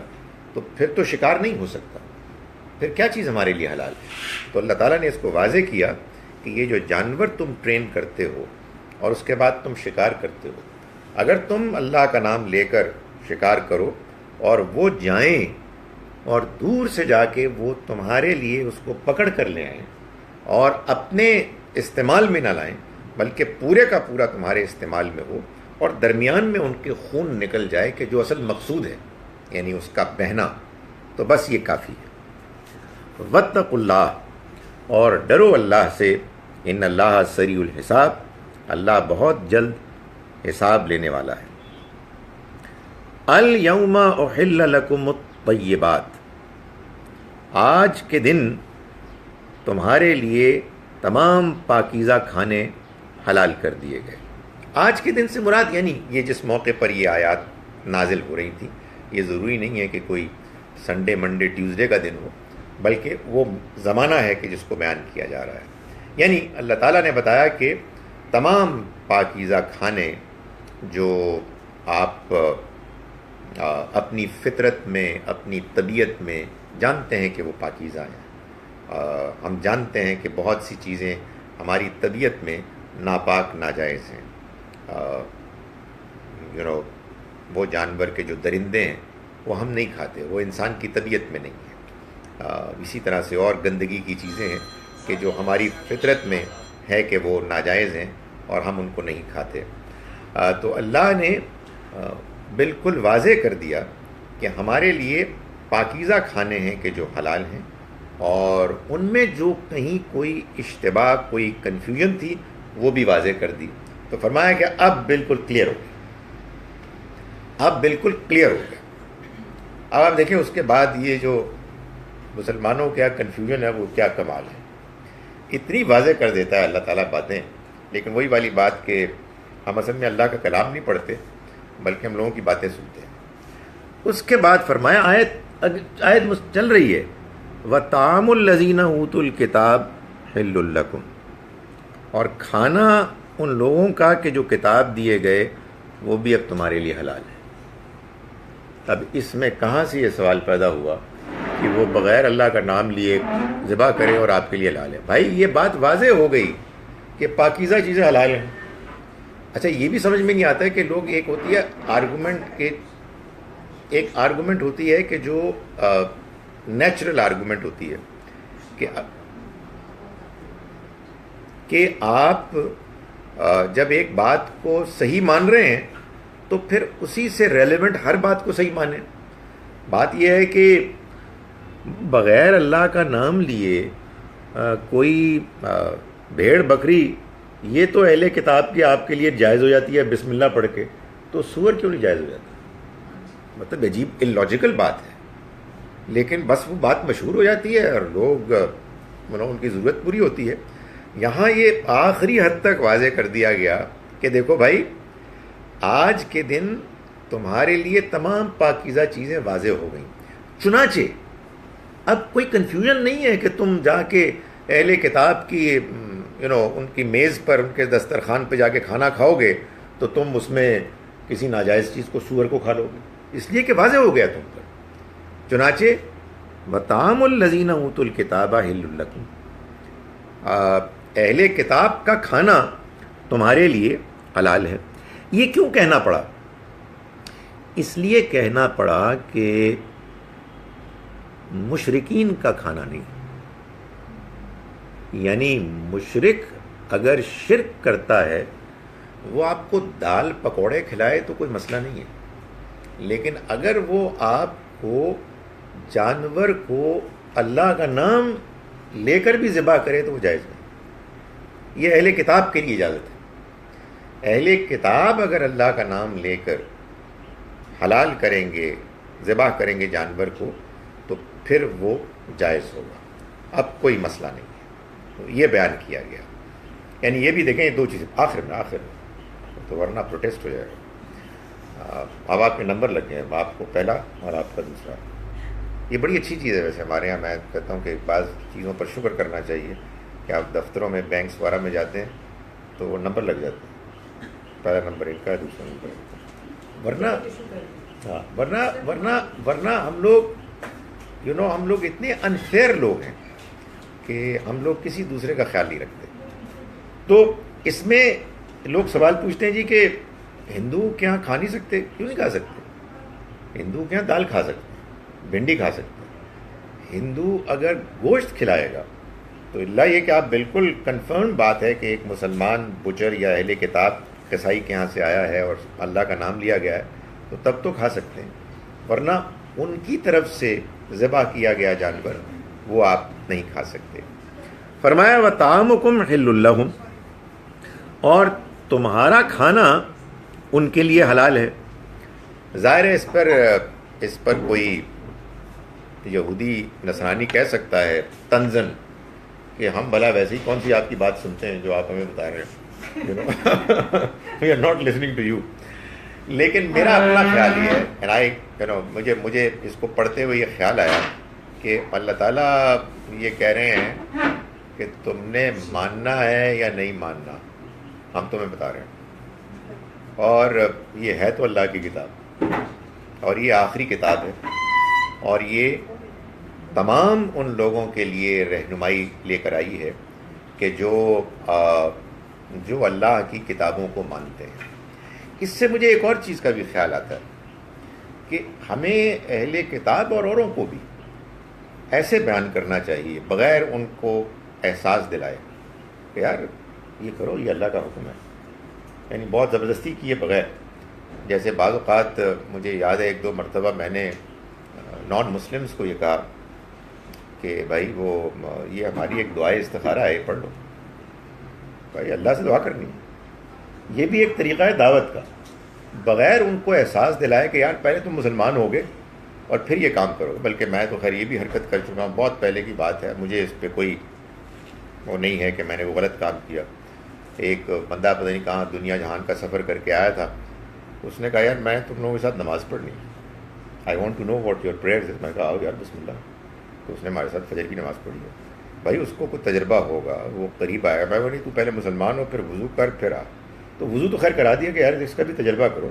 تو پھر تو شکار نہیں ہو سکتا، پھر کیا چیز ہمارے لیے حلال ہے؟ تو اللہ تعالیٰ نے اس کو واضح کیا کہ یہ جو جانور تم ٹرین کرتے ہو اور اس کے بعد تم شکار کرتے ہو، اگر تم اللہ کا نام لے کر شکار کرو اور وہ جائیں اور دور سے جا کے وہ تمہارے لیے اس کو پکڑ کر لے آئیں اور اپنے استعمال میں نہ لائیں بلکہ پورے کا پورا تمہارے استعمال میں ہو، اور درمیان میں ان کے خون نکل جائے کہ جو اصل مقصود ہے، یعنی اس کا بہنا، تو بس یہ کافی ہے۔ واتقوا اللہ، اور ڈرو اللہ سے، ان اللہ سریع الحساب، اللہ بہت جلد حساب لینے والا ہے۔ الیوم احل لکم الطیبات، آج کے دن تمہارے لیے تمام پاکیزہ کھانے حلال کر دیے گئے۔ آج کے دن سے مراد یعنی یہ جس موقع پر یہ آیات نازل ہو رہی تھیں، یہ ضروری نہیں ہے کہ کوئی سنڈے منڈے ٹیوزڈے کا دن ہو، بلکہ وہ زمانہ ہے کہ جس کو بیان کیا جا رہا ہے۔ یعنی اللہ تعالیٰ نے بتایا کہ تمام پاکیزہ کھانے جو آپ اپنی فطرت میں، اپنی طبیعت میں جانتے ہیں کہ وہ پاکیزہ ہیں، ہم جانتے ہیں کہ بہت سی چیزیں ہماری طبیعت میں ناپاک ناجائز ہیں، وہ جانور کے جو درندے ہیں وہ ہم نہیں کھاتے، وہ انسان کی طبیعت میں نہیں ہے۔ اسی طرح سے اور گندگی کی چیزیں ہیں کہ جو ہماری فطرت میں ہے کہ وہ ناجائز ہیں اور ہم ان کو نہیں کھاتے۔ تو اللہ نے بالکل واضح کر دیا کہ ہمارے لیے پاکیزہ کھانے ہیں کہ جو حلال ہیں، اور ان میں جو کہیں کوئی اشتباہ، کوئی کنفیوژن تھی، وہ بھی واضح کر دی۔ تو فرمایا کہ اب بالکل کلیئر ہو گیا، اب بالکل کلیئر ہو گیا۔ اب آپ دیکھیں اس کے بعد یہ جو مسلمانوں کا کنفیوژن ہے وہ کیا کمال ہے، اتنی واضح کر دیتا ہے اللہ تعالیٰ باتیں۔ لیکن وہی والی بات کہ ہم اصل میں اللہ کا کلام نہیں پڑھتے بلکہ ہم لوگوں کی باتیں سنتے ہیں۔ اس کے بعد فرمایا آیت چل رہی ہے، وَطَعَامُ الَّذِينَ أُوتُوا الْكِتَابَ حِلٌّ لَكُمْ، اور کھانا ان لوگوں کا کہ جو کتاب دیے گئے وہ بھی اب تمہارے لیے حلال ہے۔ اب اس میں کہاں سے یہ سوال پیدا ہوا کہ وہ بغیر اللہ کا نام لیے ذبح کرے اور آپ کے لیے حلال ہے؟ بھائی یہ بات واضح ہو گئی کہ پاکیزہ چیزیں حلال ہیں۔ اچھا یہ بھی سمجھ میں نہیں آتا ہے کہ لوگ، ایک ہوتی ہے آرگومنٹ ہوتی ہے کہ جو نیچرل آرگومنٹ ہوتی ہے کہ آپ جب ایک بات کو صحیح مان رہے ہیں تو پھر اسی سے ریلیونٹ ہر بات کو صحیح مانیں۔ بات یہ ہے کہ بغیر اللہ کا نام لیے کوئی بھیڑ بکری، یہ تو اہل کتاب کی آپ کے لیے جائز ہو جاتی ہے بسم اللہ پڑھ کے، تو سور کیوں نہیں جائز ہو جاتا؟ مطلب عجیب اللاجیکل بات ہے، لیکن بس وہ بات مشہور ہو جاتی ہے اور لوگ ان کی ضرورت پوری ہوتی ہے۔ یہاں یہ آخری حد تک واضح کر دیا گیا کہ دیکھو بھائی، آج کے دن تمہارے لیے تمام پاکیزہ چیزیں واضح ہو گئیں۔ چنانچہ اب کوئی کنفیوژن نہیں ہے کہ تم جا کے اہل کتاب کی ان کی میز پر، ان کے دسترخوان پہ جا کے کھانا کھاؤ گے تو تم اس میں کسی ناجائز چیز کو، سور کو کھا لو گے، اس لیے کہ واضح ہو گیا تم پر۔ چنانچہ وَطَعَامُ الَّذِينَ أُوتُوا الْكِتَابَ حِلٌّ لَكُمْ، اہل کتاب کا کھانا تمہارے لیے حلال ہے۔ یہ کیوں کہنا پڑا؟ اس لیے کہنا پڑا کہ مشرکین کا کھانا نہیں، یعنی مشرک اگر شرک کرتا ہے وہ آپ کو دال پکوڑے کھلائے تو کوئی مسئلہ نہیں ہے، لیکن اگر وہ آپ کو جانور کو اللہ کا نام لے کر بھی ذبح کرے تو وہ جائز نہیں۔ یہ اہل کتاب کے لیے اجازت ہے۔ اہل کتاب اگر اللہ کا نام لے کر حلال کریں گے، ذبح کریں گے جانور کو، تو پھر وہ جائز ہوگا، اب کوئی مسئلہ نہیں ہے۔ تو یہ بیان کیا گیا، یعنی یہ بھی دیکھیں یہ دو چیزیں آخر میں تو ورنہ پروٹیسٹ ہو جائے گا۔ اب آپ کے نمبر لگ گئے ہیں، آپ کو پہلا اور آپ کا دوسرا۔ یہ بڑی اچھی چیز ہے ویسے ہمارے یہاں، میں کہتا ہوں کہ بعض چیزوں پر شکر کرنا چاہیے کہ آپ دفتروں میں، بینکس وغیرہ میں جاتے ہیں تو وہ نمبر لگ جاتے ہیں، پہلا نمبر ان کا ہے، دوسرا نمبر ان کا۔ ورنہ ہم لوگ ہم لوگ اتنے انفیئر لوگ ہیں کہ ہم لوگ کسی دوسرے کا خیال نہیں رکھتے۔ تو اس میں لوگ سوال پوچھتے ہیں جی کہ ہندو کے یہاں کھا نہیں سکتے؟ کیوں نہیں کھا سکتے؟ ہندو کے یہاں دال کھا سکتے ہیں، بھنڈی کھا سکتے ہیں۔ ہندو اگر گوشت کھلائے گا تو اللہ یہ کہ آپ بالکل کنفرم بات ہے کہ ایک مسلمان بچر یا اہل کتاب قصائی کے ہاں سے آیا ہے اور اللہ کا نام لیا گیا ہے تو تب تو کھا سکتے ہیں، ورنہ ان کی طرف سے ذبح کیا گیا جانور وہ آپ نہیں کھا سکتے۔ فرمایا وَطَعَامُكُمْ حِلٌّ لَّهُمْ، اور تمہارا کھانا ان کے لیے حلال ہے۔ ظاہر ہے اس پر کوئی یہودی نصرانی کہہ سکتا ہے طنزاً کہ ہم بھلا ویسے ہی کون سی آپ کی بات سنتے ہیں جو آپ ہمیں بتا رہے ہیں، we are not listening to you. لیکن میرا اپنا خیال یہ ہے، مجھے اس کو پڑھتے ہوئے یہ خیال آیا کہ اللہ تعالیٰ یہ کہہ رہے ہیں کہ تم نے ماننا ہے یا نہیں ماننا، ہم تمہیں بتا رہے ہیں، اور یہ ہے تو اللہ کی کتاب، اور یہ آخری کتاب ہے، اور یہ تمام ان لوگوں کے لیے رہنمائی لے کر آئی ہے کہ جو اللہ کی کتابوں کو مانتے ہیں۔ اس سے مجھے ایک اور چیز کا بھی خیال آتا ہے کہ ہمیں اہل کتاب اور اوروں کو بھی ایسے بیان کرنا چاہیے بغیر ان کو احساس دلائے کہ یار یہ کرو، یہ اللہ کا حکم ہے، یعنی بہت زبردستی کیے بغیر۔ جیسے بعض اوقات مجھے یاد ہے 1-2 مرتبہ میں نے نان مسلمز کو یہ کہا کہ بھائی یہ ہماری ایک دعائے استخارہ ہے، پڑھ لو۔ بھائی اللہ سے دعا کرنی ہے، یہ بھی ایک طریقہ ہے دعوت کا، بغیر ان کو احساس دلائے کہ یار پہلے تم مسلمان ہوگے اور پھر یہ کام کرو۔ بلکہ میں تو خیر یہ بھی حرکت کر چکا ہوں، بہت پہلے کی بات ہے، مجھے اس پہ کوئی وہ نہیں ہے کہ میں نے وہ غلط کام کیا۔ ایک بندہ پتہ نہیں کہاں دنیا جہان کا سفر کر کے آیا تھا، اس نے کہا یار میں تم لوگوں کے ساتھ نماز پڑھنی، I want to know what your prayers. میں کہا آؤ یار بسم اللہ، تو اس نے ہمارے ساتھ فجر کی نماز پڑھی ہے۔ بھائی اس کو کوئی تجربہ ہوگا، وہ قریب آیا، میں بولی تو پہلے مسلمان ہو پھر وضو کر پھر آ، تو وضو تو خیر کرا دیا کہ یار اس کا بھی تجربہ کرو۔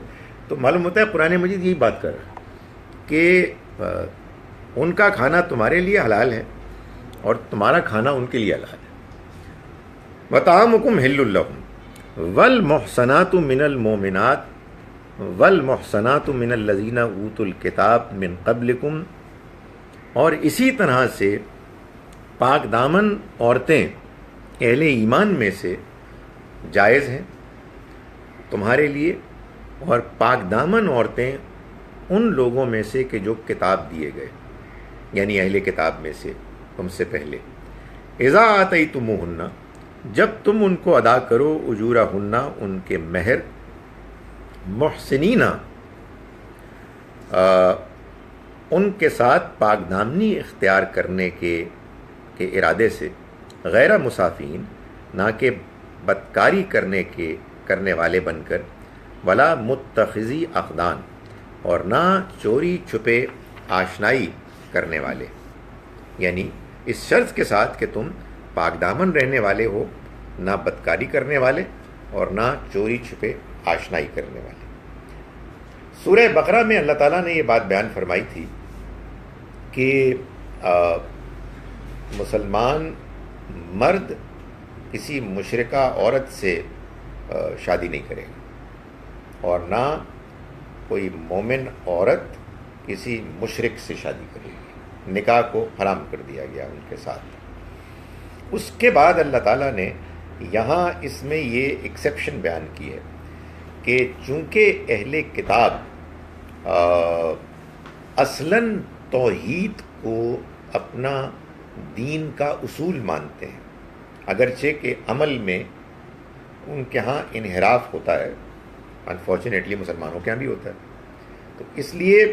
تو معلوم ہوتا ہے قرآن مجید یہی بات کر رہا ہے کہ ان کا کھانا تمہارے لیے حلال ہے اور تمہارا کھانا ان کے لیے حلال ہے۔ وَطَعَامُكُمْ حِلٌّ لَّهُمْ وَالْمُحْصَنَاتُ مِنَ الْمُؤْمِنَاتِ وَالْمُحْصَنَاتُ مِنَ الَّذِينَ أُوتُوا الْكِتَابَ مِنْ قَبْلِكُمْ، اور اسی طرح سے پاک دامن عورتیں اہل ایمان میں سے جائز ہیں تمہارے لیے، اور پاک دامن عورتیں ان لوگوں میں سے کہ جو کتاب دیے گئے، یعنی اہل کتاب میں سے تم سے پہلے۔ اذا آتیتموہن، جب تم ان کو ادا کرو، اجورہن، ان کے مہر، محسنین، ان کے ساتھ پاک دامنی اختیار کرنے کے ارادے سے، غیر مسافین، نہ کہ بدکاری کرنے والے بن کر، ولا متخذی اقدان، اور نہ چوری چھپے آشنائی کرنے والے، یعنی اس شرط کے ساتھ کہ تم پاک دامن رہنے والے ہو، نہ بدکاری کرنے والے اور نہ چوری چھپے آشنائی کرنے والے۔ سورہ بقرہ میں اللہ تعالیٰ نے یہ بات بیان فرمائی تھی کہ مسلمان مرد کسی مشرکہ عورت سے شادی نہیں کرے گا، اور نہ کوئی مومن عورت کسی مشرک سے شادی کرے گی، نکاح کو حرام کر دیا گیا ان کے ساتھ۔ اس کے بعد اللہ تعالیٰ نے یہاں اس میں یہ ایکسیپشن بیان کی ہے کہ چونکہ اہل کتاب اصلاً توحید کو اپنا دین کا اصول مانتے ہیں، اگرچہ کہ عمل میں ان کے ہاں انحراف ہوتا ہے، انفارچونیٹلی مسلمانوں کے ہاں بھی ہوتا ہے، تو اس لیے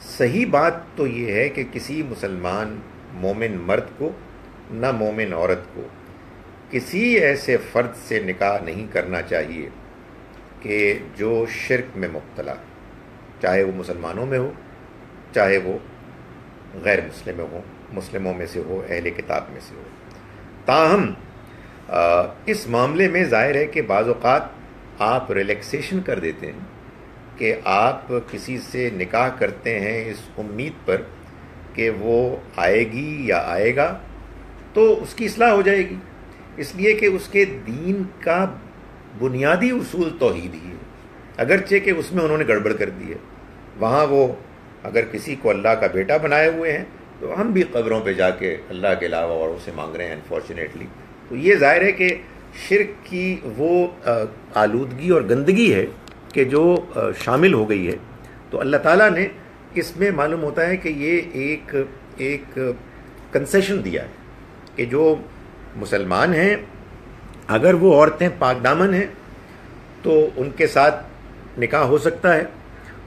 صحیح بات تو یہ ہے کہ کسی مسلمان مومن مرد کو نہ مومن عورت کو کسی ایسے فرد سے نکاح نہیں کرنا چاہیے کہ جو شرک میں مبتلا، چاہے وہ مسلمانوں میں ہو چاہے وہ غیر مسلموں میں سے ہو، اہل کتاب میں سے ہو۔ تاہم اس معاملے میں ظاہر ہے کہ بعض اوقات آپ ریلیکسیشن کر دیتے ہیں کہ آپ کسی سے نکاح کرتے ہیں اس امید پر کہ وہ آئے گی یا آئے گا تو اس کی اصلاح ہو جائے گی، اس لیے کہ اس کے دین کا بنیادی اصول توحید ہی ہے، اگرچہ کہ اس میں انہوں نے گڑبڑ کر دی ہے۔ وہاں وہ اگر کسی کو اللہ کا بیٹا بنائے ہوئے ہیں تو ہم بھی قبروں پہ جا کے اللہ کے علاوہ اور اسے مانگ رہے ہیں انفارچونیٹلی۔ تو یہ ظاہر ہے کہ شرک کی وہ آلودگی اور گندگی ہے کہ جو شامل ہو گئی ہے، تو اللہ تعالیٰ نے اس میں معلوم ہوتا ہے کہ یہ ایک کنسیشن دیا ہے کہ جو مسلمان ہیں اگر وہ عورتیں پاک دامن ہیں تو ان کے ساتھ نکاح ہو سکتا ہے،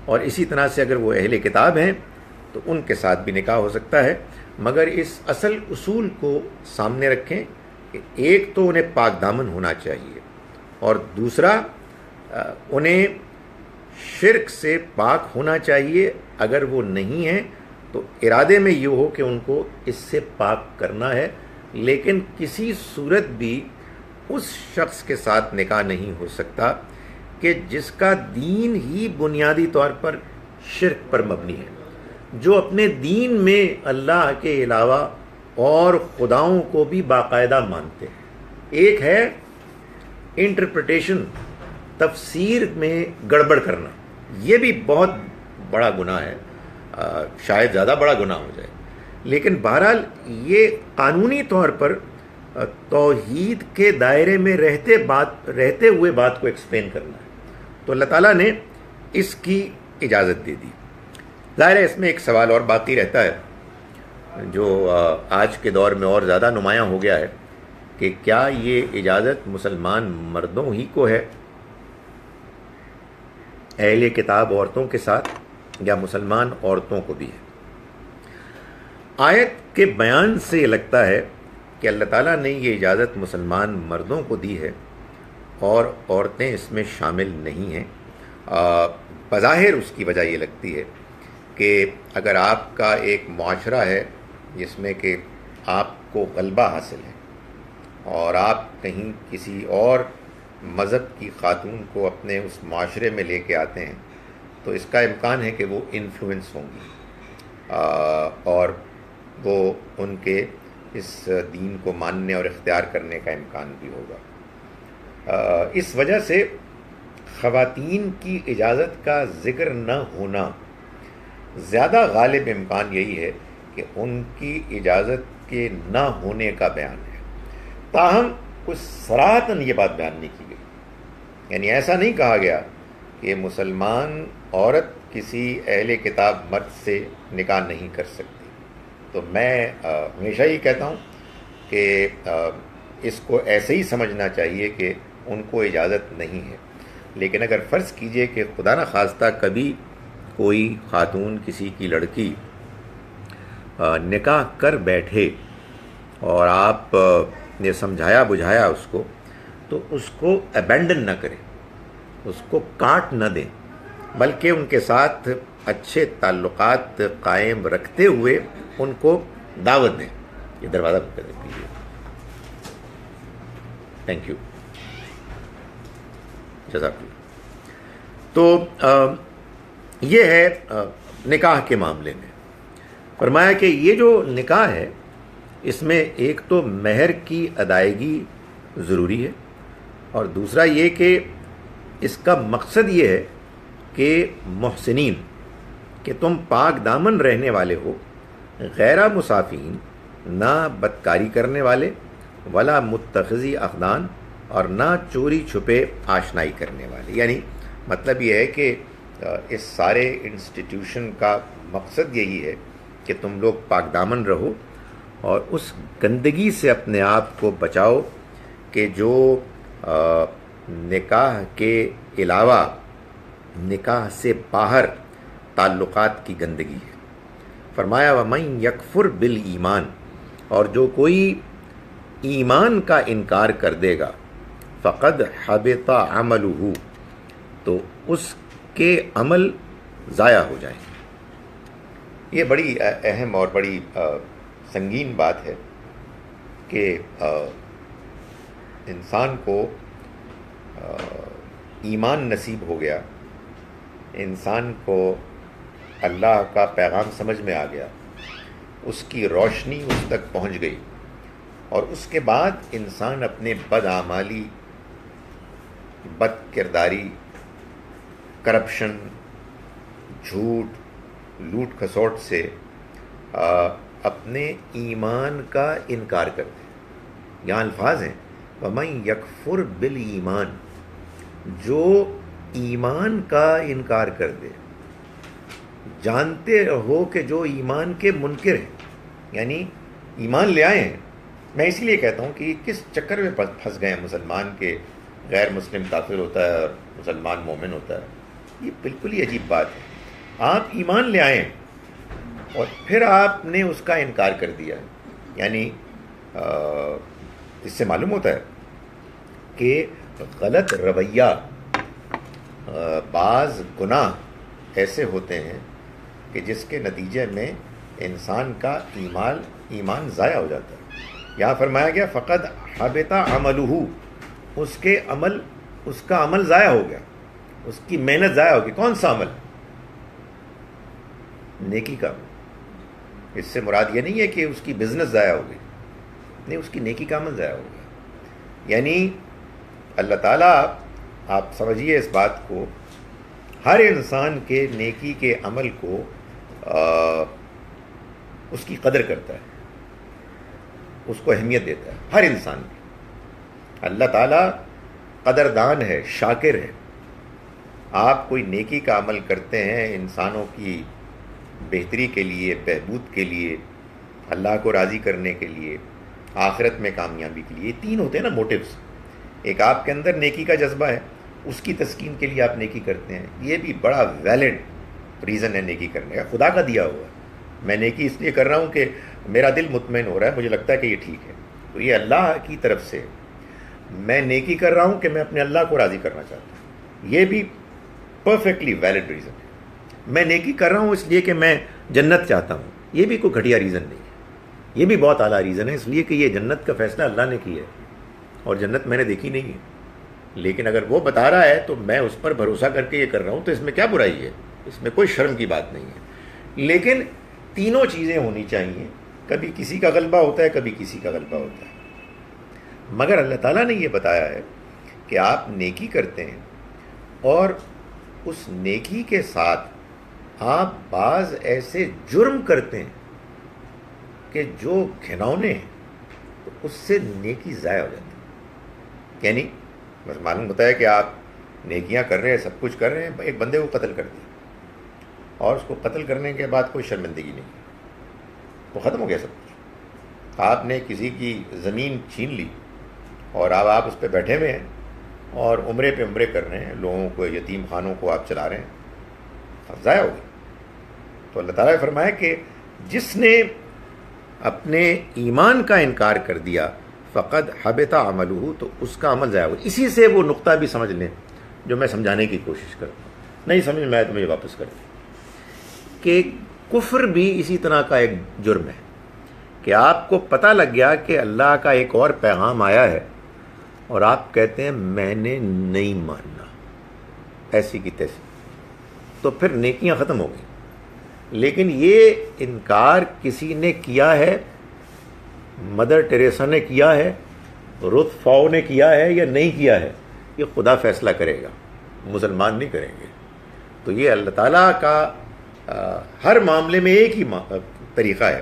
اور اسی طرح سے اگر وہ اہل کتاب ہیں تو ان کے ساتھ بھی نکاح ہو سکتا ہے، مگر اس اصل اصول کو سامنے رکھیں کہ ایک تو انہیں پاک دامن ہونا چاہیے، اور دوسرا انہیں شرک سے پاک ہونا چاہیے۔ اگر وہ نہیں ہیں تو ارادے میں یہ ہو کہ ان کو اس سے پاک کرنا ہے، لیکن کسی صورت بھی اس شخص کے ساتھ نکاح نہیں ہو سکتا کہ جس کا دین ہی بنیادی طور پر شرک پر مبنی ہے، جو اپنے دین میں اللہ کے علاوہ اور خداؤں کو بھی باقاعدہ مانتے ہیں۔ ایک ہے انٹرپریٹیشن، تفسیر میں گڑبڑ کرنا، یہ بھی بہت بڑا گناہ ہے، شاید زیادہ بڑا گناہ ہو جائے، لیکن بہرحال یہ قانونی طور پر توحید کے دائرے میں رہتے ہوئے بات کو ایکسپلین کرنا ہے، تو اللہ تعالیٰ نے اس کی اجازت دے دی۔ ظاہر ہے اس میں ایک سوال اور باقی رہتا ہے جو آج کے دور میں اور زیادہ نمایاں ہو گیا ہے کہ کیا یہ اجازت مسلمان مردوں ہی کو ہے اہل کتاب عورتوں کے ساتھ، یا مسلمان عورتوں کو بھی ہے؟ آیت کے بیان سے یہ لگتا ہے کہ اللہ تعالیٰ نے یہ اجازت مسلمان مردوں کو دی ہے اور عورتیں اس میں شامل نہیں ہیں۔ بظاہر اس کی وجہ یہ لگتی ہے کہ اگر آپ کا ایک معاشرہ ہے جس میں کہ آپ کو غلبہ حاصل ہے اور آپ کہیں کسی اور مذہب کی خاتون کو اپنے اس معاشرے میں لے کے آتے ہیں تو اس کا امکان ہے کہ وہ انفلوئنس ہوں گی اور وہ ان کے اس دین کو ماننے اور اختیار کرنے کا امکان بھی ہوگا۔ اس وجہ سے خواتین کی اجازت کا ذکر نہ ہونا زیادہ غالب امکان یہی ہے کہ ان کی اجازت کے نہ ہونے کا بیان ہے، تاہم کچھ صراحتاً یہ بات بیان نہیں کی گئی، یعنی ایسا نہیں کہا گیا کہ مسلمان عورت کسی اہل کتاب مرد سے نکاح نہیں کر سکتی۔ تو میں ہمیشہ ہی کہتا ہوں کہ اس کو ایسے ہی سمجھنا چاہیے کہ ان کو اجازت نہیں ہے، لیکن اگر فرض کیجئے کہ خدا نہ خواستہ کبھی کوئی خاتون کسی کی لڑکی نکاح کر بیٹھے اور آپ نے سمجھایا بجھایا اس کو، تو اس کو ابینڈن نہ کریں، اس کو کاٹ نہ دیں، بلکہ ان کے ساتھ اچھے تعلقات قائم رکھتے ہوئے ان کو دعوت دیں۔ یہ دروازہ کر دیجیے۔ تھینک یو، جزاک اللہ۔ تو یہ ہے نکاح کے معاملے میں فرمایا کہ یہ جو نکاح ہے اس میں ایک تو مہر کی ادائیگی ضروری ہے، اور دوسرا یہ کہ اس کا مقصد یہ ہے کہ محسنین، کہ تم پاک دامن رہنے والے ہو، غیر مصافین، نہ بدکاری کرنے والے، ولا متخذی اخدان، اور نہ چوری چھپے آشنائی کرنے والے۔ یعنی مطلب یہ ہے کہ اس سارے انسٹیٹیوشن کا مقصد یہی ہے کہ تم لوگ پاک دامن رہو اور اس گندگی سے اپنے آپ کو بچاؤ کہ جو نکاح کے علاوہ نکاح سے باہر تعلقات کی گندگی ہے۔ فرمایا وَمَن یکفر بالایمان، اور جو کوئی ایمان کا انکار کر دے گا، فقد حبط عملہ، تو اس کے عمل ضائع ہو جائیں گے۔ یہ بڑی اہم اور بڑی سنگین بات ہے کہ انسان کو ایمان نصیب ہو گیا، انسان کو اللہ کا پیغام سمجھ میں آ گیا، اس کی روشنی اس تک پہنچ گئی، اور اس کے بعد انسان اپنے بدعمالی، بد کرداری، کرپشن، جھوٹ، لوٹ کھسوٹ سے اپنے ایمان کا انکار کرتے ہیں۔ یہاں الفاظ ہیں وَمَن یکفر بالایمان، جو ایمان کا انکار کر دے، جانتے ہو کہ جو ایمان کے منکر ہیں، یعنی ایمان لے آئے ہیں. میں اس لیے کہتا ہوں کہ کس چکر میں پھنس گئے ہیں مسلمان کے غیر مسلم کافر ہوتا ہے اور مسلمان مومن ہوتا ہے. یہ بالکل ہی عجیب بات ہے. آپ ایمان لے آئے ہیں اور پھر آپ نے اس کا انکار کر دیا. یعنی اس سے معلوم ہوتا ہے کہ غلط رویہ، بعض گناہ ایسے ہوتے ہیں کہ جس کے نتیجے میں انسان کا ایمان ضائع ہو جاتا ہے. یہاں فرمایا گیا فقد حبط عملہ، اس کا عمل ضائع ہو گیا، اس کی محنت ضائع ہو گئی. کون سا عمل؟ نیکی کا. اس سے مراد یہ نہیں ہے کہ اس کی بزنس ضائع ہو گئی، نہیں، اس کی نیکی کا عمل ضائع ہو گیا. یعنی اللہ تعالیٰ، آپ سمجھیے اس بات کو، ہر انسان کے نیکی کے عمل کو اس کی قدر کرتا ہے، اس کو اہمیت دیتا ہے. ہر انسان کی اللہ تعالیٰ قدردان ہے، شاکر ہے. آپ کوئی نیکی کا عمل کرتے ہیں انسانوں کی بہتری کے لیے، بہبود کے لیے، اللہ کو راضی کرنے کے لیے، آخرت میں کامیابی کے لیے. یہ تین ہوتے ہیں نا موٹیوز. ایک آپ کے اندر نیکی کا جذبہ ہے، اس کی تسکین کے لیے آپ نیکی کرتے ہیں. یہ بھی بڑا ویلڈ ریزن ہے نیکی کرنے کا، خدا کا دیا ہوا ہے. میں نیکی اس لیے کر رہا ہوں کہ میرا دل مطمئن ہو رہا ہے، مجھے لگتا ہے کہ یہ ٹھیک ہے. تو یہ اللہ کی طرف سے میں نیکی کر رہا ہوں کہ میں اپنے اللہ کو راضی کرنا چاہتا ہوں. یہ بھی پرفیکٹلی ویلڈ ریزن ہے. میں نیکی کر رہا ہوں اس لیے کہ میں جنت چاہتا ہوں. یہ بھی کوئی گھٹیا ریزن نہیں ہے، یہ بھی بہت اعلیٰ ریزن ہے، اس لیے کہ یہ جنت کا فیصلہ اللہ نے کیا ہے اور جنت میں نے دیکھی نہیں ہے. لیکن اگر وہ بتا رہا ہے تو میں اس پر بھروسہ کر کے یہ کر رہا ہوں، تو اس میں کیا برائی ہے؟ اس میں کوئی شرم کی بات نہیں ہے. لیکن تینوں چیزیں ہونی چاہیے. کبھی کسی کا غلبہ ہوتا ہے، کبھی کسی کا غلبہ ہوتا ہے. مگر اللہ تعالیٰ نے یہ بتایا ہے کہ آپ نیکی کرتے ہیں اور اس نیکی کے ساتھ آپ بعض ایسے جرم کرتے ہیں کہ جو گھنونے ہیں، تو اس سے نیکی ضائع ہو جاتی ہے. یعنی بس معلوم ہوتا ہے کہ آپ نیکیاں کر رہے ہیں، سب کچھ کر رہے ہیں، ایک بندے کو قتل کر دیا اور اس کو قتل کرنے کے بعد کوئی شرمندگی نہیں، تو ختم ہو گیا سب کچھ. آپ نے کسی کی زمین چھین لی اور اب آپ اس پہ بیٹھے ہوئے ہیں اور عمرے پہ عمرے کر رہے ہیں، لوگوں کو، یتیم خانوں کو آپ چلا رہے ہیں، ضائع ہو گئی. تو اللہ تعالیٰ نے فرمایا کہ جس نے اپنے ایمان کا انکار کر دیا فقد حبط عملہ، تو اس کا عمل ضائع ہو گیا. اسی سے وہ نقطہ بھی سمجھ لیں جو میں سمجھانے کی کوشش کرتا ہوں. نہیں سمجھ میں آئے تو مجھے واپس کر دیں کہ کفر بھی اسی طرح کا ایک جرم ہے کہ آپ کو پتہ لگ گیا کہ اللہ کا ایک اور پیغام آیا ہے اور آپ کہتے ہیں میں نے نہیں ماننا، ایسی کی تیسی، تو پھر نیکیاں ختم ہو گئی. لیکن یہ انکار کسی نے کیا ہے، مدر ٹیریسا نے کیا ہے، رتھ فاؤ نے کیا ہے یا نہیں کیا ہے، یہ خدا فیصلہ کرے گا، مسلمان نہیں کریں گے. تو یہ اللہ تعالیٰ کا ہر معاملے میں ایک ہی طریقہ ہے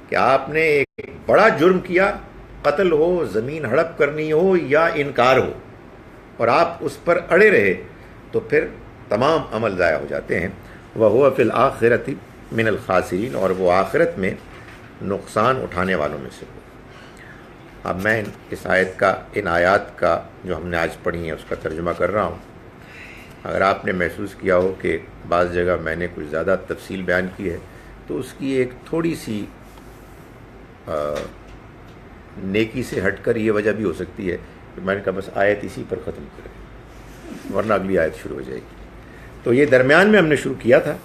کہ آپ نے ایک بڑا جرم کیا، قتل ہو، زمین ہڑپ کرنی ہو یا انکار ہو، اور آپ اس پر اڑے رہے، تو پھر تمام عمل ضائع ہو جاتے ہیں. وَهُوَ فِي الْآخِرَةِ مِنَ الْخَاسِرِينَ، اور وہ آخرت میں نقصان اٹھانے والوں میں سے ہو. اب میں اس آیت کا، ان آیات کا جو ہم نے آج پڑھی ہیں اس کا ترجمہ کر رہا ہوں. اگر آپ نے محسوس کیا ہو کہ بعض جگہ میں نے کچھ زیادہ تفصیل بیان کی ہے تو اس کی ایک تھوڑی سی نیکی سے ہٹ کر یہ وجہ بھی ہو سکتی ہے کہ میں نے کہا بس آیت اسی پر ختم کریں ورنہ اگلی آیت شروع ہو جائے گی. تو یہ درمیان میں ہم نے شروع کیا تھا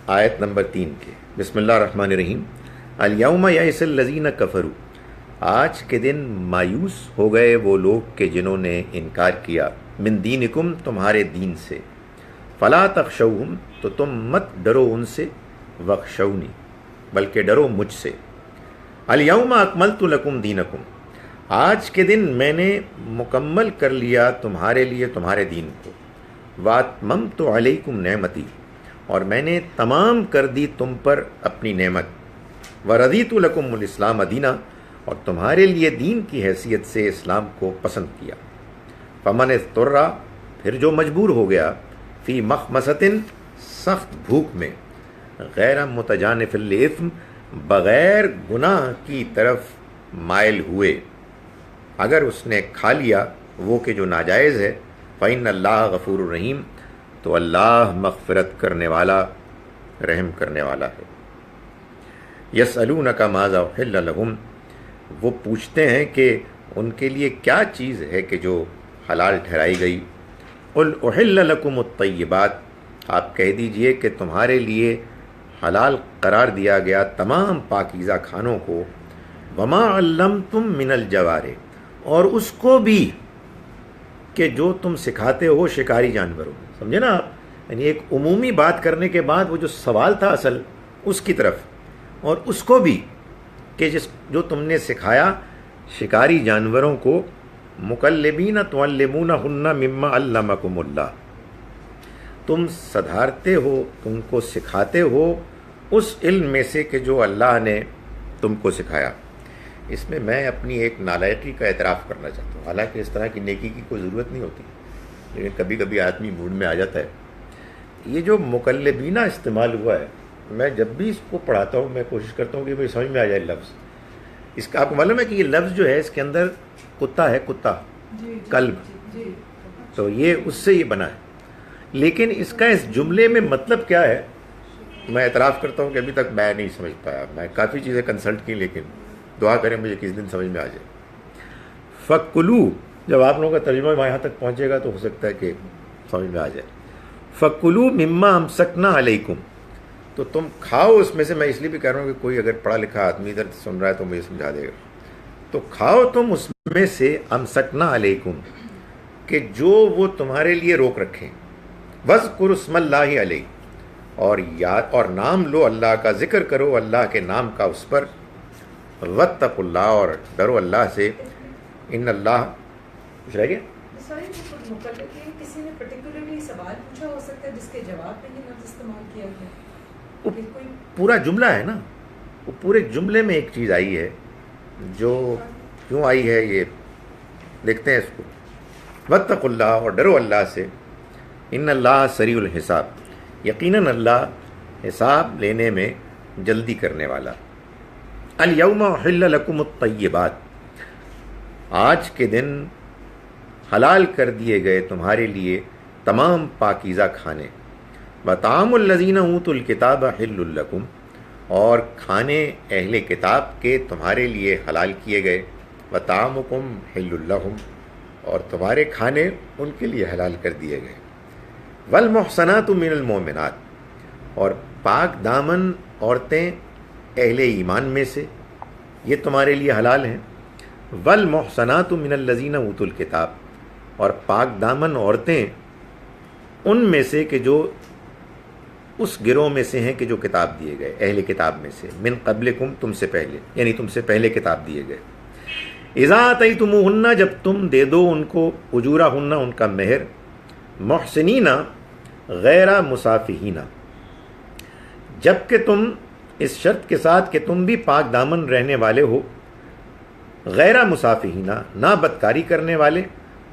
آیت نمبر 3 کے. بسم اللہ الرحمن الرحیم. الیوم یئس الذین کفروا، آج کے دن مایوس ہو گئے وہ لوگ کہ جنہوں نے انکار کیا، من دینکم، تمہارے دین سے، فلا تخشوہم، تو تم مت ڈرو ان سے، وخشونی، بلکہ ڈرو مجھ سے. الیوم اکملت لکم دینکم، آج کے دن میں نے مکمل کر لیا تمہارے لیے تمہارے دین کو، واتممت علیکم نعمتی، اور میں نے تمام کر دی تم پر اپنی نعمت، ورضیت لکم الاسلام دینا، اور تمہارے لیے دین کی حیثیت سے اسلام کو پسند کیا. فمن اضطر، پھر جو مجبور ہو گیا، فی مخمصۃ، سخت بھوک میں، غیر متجانف الاثم، بغیر گناہ کی طرف مائل ہوئے، اگر اس نے کھا لیا وہ کہ جو ناجائز ہے، فإن اللہ غفور الرحیم، تو اللہ مغفرت کرنے والا، رحم کرنے والا ہے. یسألونک ماذا احل لہم، وہ پوچھتے ہیں کہ ان کے لیے کیا چیز ہے کہ جو حلال ٹھہرائی گئی. قل احل لکم الطیبات، آپ کہہ دیجئے کہ تمہارے لیے حلال قرار دیا گیا تمام پاکیزہ کھانوں کو، وما علمتم من الجوارح، اور اس کو بھی کہ جو تم سکھاتے ہو شکاری جانوروں. سمجھے نا آپ، یعنی ایک عمومی بات کرنے کے بعد وہ جو سوال تھا اصل اس کی طرف، اور اس کو بھی کہ جو تم نے سکھایا شکاری جانوروں کو، مکلبین تعلمونہن مما علمکم اللہ، تم سدھارتے ہو، تم کو سکھاتے ہو اس علم میں سے کہ جو اللہ نے تم کو سکھایا. اس میں میں اپنی ایک نالائقی کا اعتراف کرنا چاہتا ہوں، حالانکہ اس طرح کی نیکی کی کوئی ضرورت نہیں ہوتی، لیکن کبھی کبھی آدمی موڈ میں آ جاتا ہے. یہ جو مکلبینہ استعمال ہوا ہے، میں جب بھی اس کو پڑھاتا ہوں میں کوشش کرتا ہوں کہ مجھے سمجھ میں آ جائے لفظ. اس کا آپ کو معلوم ہے کہ یہ لفظ جو ہے اس کے اندر کتا ہے، کتا، کلب، تو یہ اس سے یہ بنا ہے. لیکن اس کا اس جملے میں مطلب کیا ہے، میں اعتراف کرتا ہوں کہ ابھی تک میں نہیں سمجھ پایا. میں کافی چیزیں کنسلٹ کی، لیکن دعا کریں مجھے کس دن سمجھ میں آ جائے. فَكُلُوا، جب آپ لوگوں کا ترجمہ وہاں یہاں تک پہنچے گا تو ہو سکتا ہے کہ سمجھ میں آ جائے. فَكُلُوا مِمَّا أَمْسَكْنَا عَلَيْكُمْ، تو تم کھاؤ اس میں سے. میں اس لیے بھی کہہ رہا ہوں کہ کوئی اگر پڑھا لکھا آدمی ادھر سن رہا ہے تو مجھے سمجھا دے گا. تو کھاؤ تم اس میں سے، امسکنا علیکم، کہ جو وہ تمہارے لیے روک رکھیں. وَاذْكُرُوا اسْمَ اللَّهِ عَلَيْهِ، اور یاد اور نام لو اللہ کا، ذکر کرو اللہ کے نام کا اس پر. وَاتَّقُوا اللَّهَ، اور ڈرو اللہ سے. ان اللہ، کچھ رہ گیا؟ کسی نے پرٹیکولرلی سوال پوچھا ہو سکتا ہے جس کے جواب میں یہ لفظ استعمال کیا گیا. پورا جملہ ہے نا، وہ پورے جملے میں ایک چیز آئی ہے جو کیوں آئی ہے یہ دیکھتے ہیں اس کو. وَاتَّقُوا اللَّهَ، اور ڈرو اللہ سے. ان اللہ سریع الحساب، یقیناً اللہ حساب لینے میں جلدی کرنے والا. الیوم احل لکم الطیبات، آج کے دن حلال کر دیے گئے تمہارے لیے تمام پاکیزہ کھانے. وطعام الذین اوتوا الکتاب حل لکم، اور کھانے اہل کتاب کے تمہارے لیے حلال کیے گئے. وطعامکم حل لہم، اور تمہارے کھانے ان کے لیے حلال کر دیے گئے. والمحصنات من المؤمنات، اور پاک دامن عورتیں اہل ایمان میں سے یہ تمہارے لیے حلال ہیں. والمحصنات من الذین اوتوا الکتاب، اور پاک دامن عورتیں ان میں سے کہ جو اس گروہ میں سے ہیں کہ جو کتاب دیے گئے، اہل کتاب میں سے. من قبلکم، تم سے پہلے، یعنی تم سے پہلے کتاب دیے گئے. اذا آتیتموہن، جب تم دے دو ان کو، اجورہن، ان کا مہر. محسنین غیر مسافحین، جبکہ تم اس شرط کے ساتھ کہ تم بھی پاک دامن رہنے والے ہو. غیر مسافحین، نہ بدکاری کرنے والے.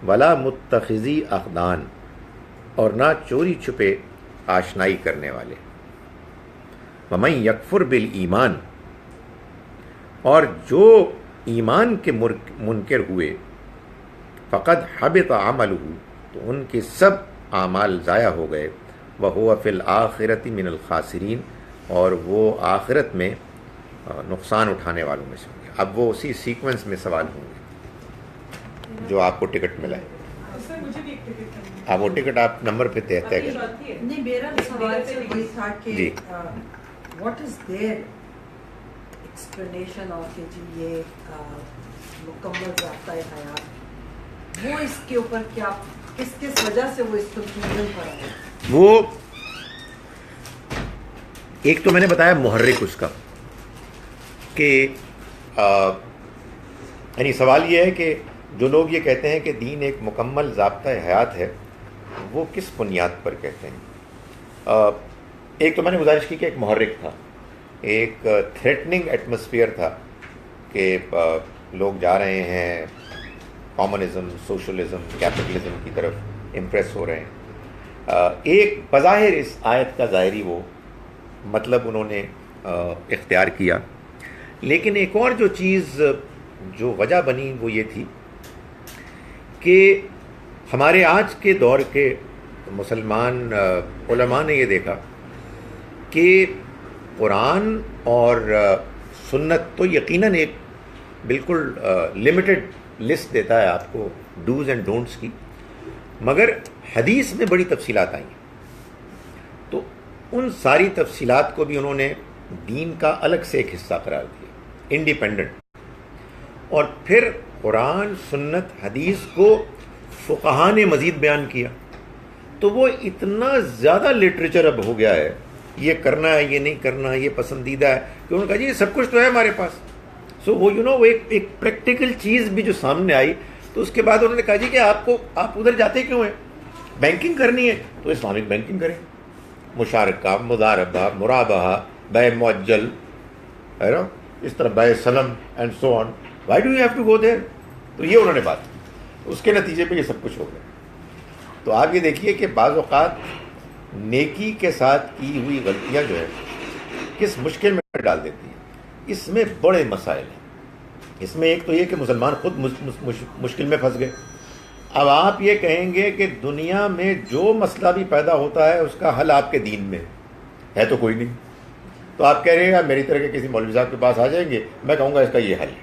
ولا متخذی اخدان، اور نہ چوری چھپے آشنائی کرنے والے. ومن یکفر بالایمان، اور جو ایمان کے منکر ہوئے. فقد حبط عملہ، تو ان کے سب اعمال ضائع ہو گئے. وہو فی الآخرۃ من الخاسرین، اور وہ آخرت میں نقصان اٹھانے والوں میں سے ہوں گے. اب وہ اسی سیکوینس میں سوال ہوں گے جو آپ کو ٹکٹ ملا ہے. آپ وہ ٹکٹ آپ نمبر پہ طے کریں. نہیں، میرا سوال سے وہی تھا کہ what is there explanation of کہ جی یہ مکمل ضابطۂ حیات، وہ اس کے اوپر کیا کس وجہ سے وہ اس کنکلوژن پر آئے؟ وہ ایک تو میں نے بتایا محرک اس کا کہ یعنی سوال یہ ہے کہ جو لوگ یہ کہتے ہیں کہ دین ایک مکمل ضابطۂ حیات ہے، وہ کس بنیاد پر کہتے ہیں. ایک تو میں نے گزارش کی کہ ایک محرک تھا، ایک تھریٹننگ ایٹماسفیئر تھا کہ لوگ جا رہے ہیں کامونزم، سوشلزم، کیپٹلزم کی طرف امپریس ہو رہے ہیں. ایک بظاہر اس آیت کا ظاہری وہ مطلب انہوں نے اختیار کیا، لیکن ایک اور جو چیز جو وجہ بنی وہ یہ تھی کہ ہمارے آج کے دور کے مسلمان علماء نے یہ دیکھا کہ قرآن اور سنت تو یقیناً ایک بالکل لمیٹڈ لسٹ دیتا ہے آپ کو ڈوز اینڈ ڈونٹس کی، مگر حدیث میں بڑی تفصیلات آئی ہیں. تو ان ساری تفصیلات کو بھی انہوں نے دین کا الگ سے ایک حصہ قرار دیا، انڈیپینڈنٹ. اور پھر قرآن، سنت، حدیث کو فقہا نے مزید بیان کیا. تو وہ اتنا زیادہ لٹریچر اب ہو گیا ہے، یہ کرنا ہے، یہ نہیں کرنا، یہ پسندیدہ ہے، کہ انہوں نے کہا جی یہ سب کچھ تو ہے ہمارے پاس. سو وہ وہ ایک پریکٹیکل چیز بھی جو سامنے آئی، تو اس کے بعد انہوں نے کہا جی کہ آپ ادھر جاتے کیوں ہیں؟ بینکنگ کرنی ہے تو اسلامک بینکنگ کریں، مشارکہ، مضاربہ، مرابحہ، بیع معجل، ہے نا، اس طرح بیع سلم and so on. Why do you have to go there? تو یہ انہوں نے بات کی، اس کے نتیجے پہ یہ سب کچھ ہو گیا. تو آپ یہ دیکھیے کہ بعض اوقات نیکی کے ساتھ کی ہوئی غلطیاں جو ہے کس مشکل میں ڈال دیتی ہیں. اس میں بڑے مسائل ہیں. اس میں ایک تو یہ کہ مسلمان خود مشکل میں پھنس گئے. اب آپ یہ کہیں گے کہ دنیا میں جو مسئلہ بھی پیدا ہوتا ہے اس کا حل آپ کے دین میں ہے تو کوئی نہیں. تو آپ کہہ رہے ہیں میری طرح کے کسی مولوی صاحب کے پاس آ جائیں گے، میں کہوں گا اس کا یہ حل ہے،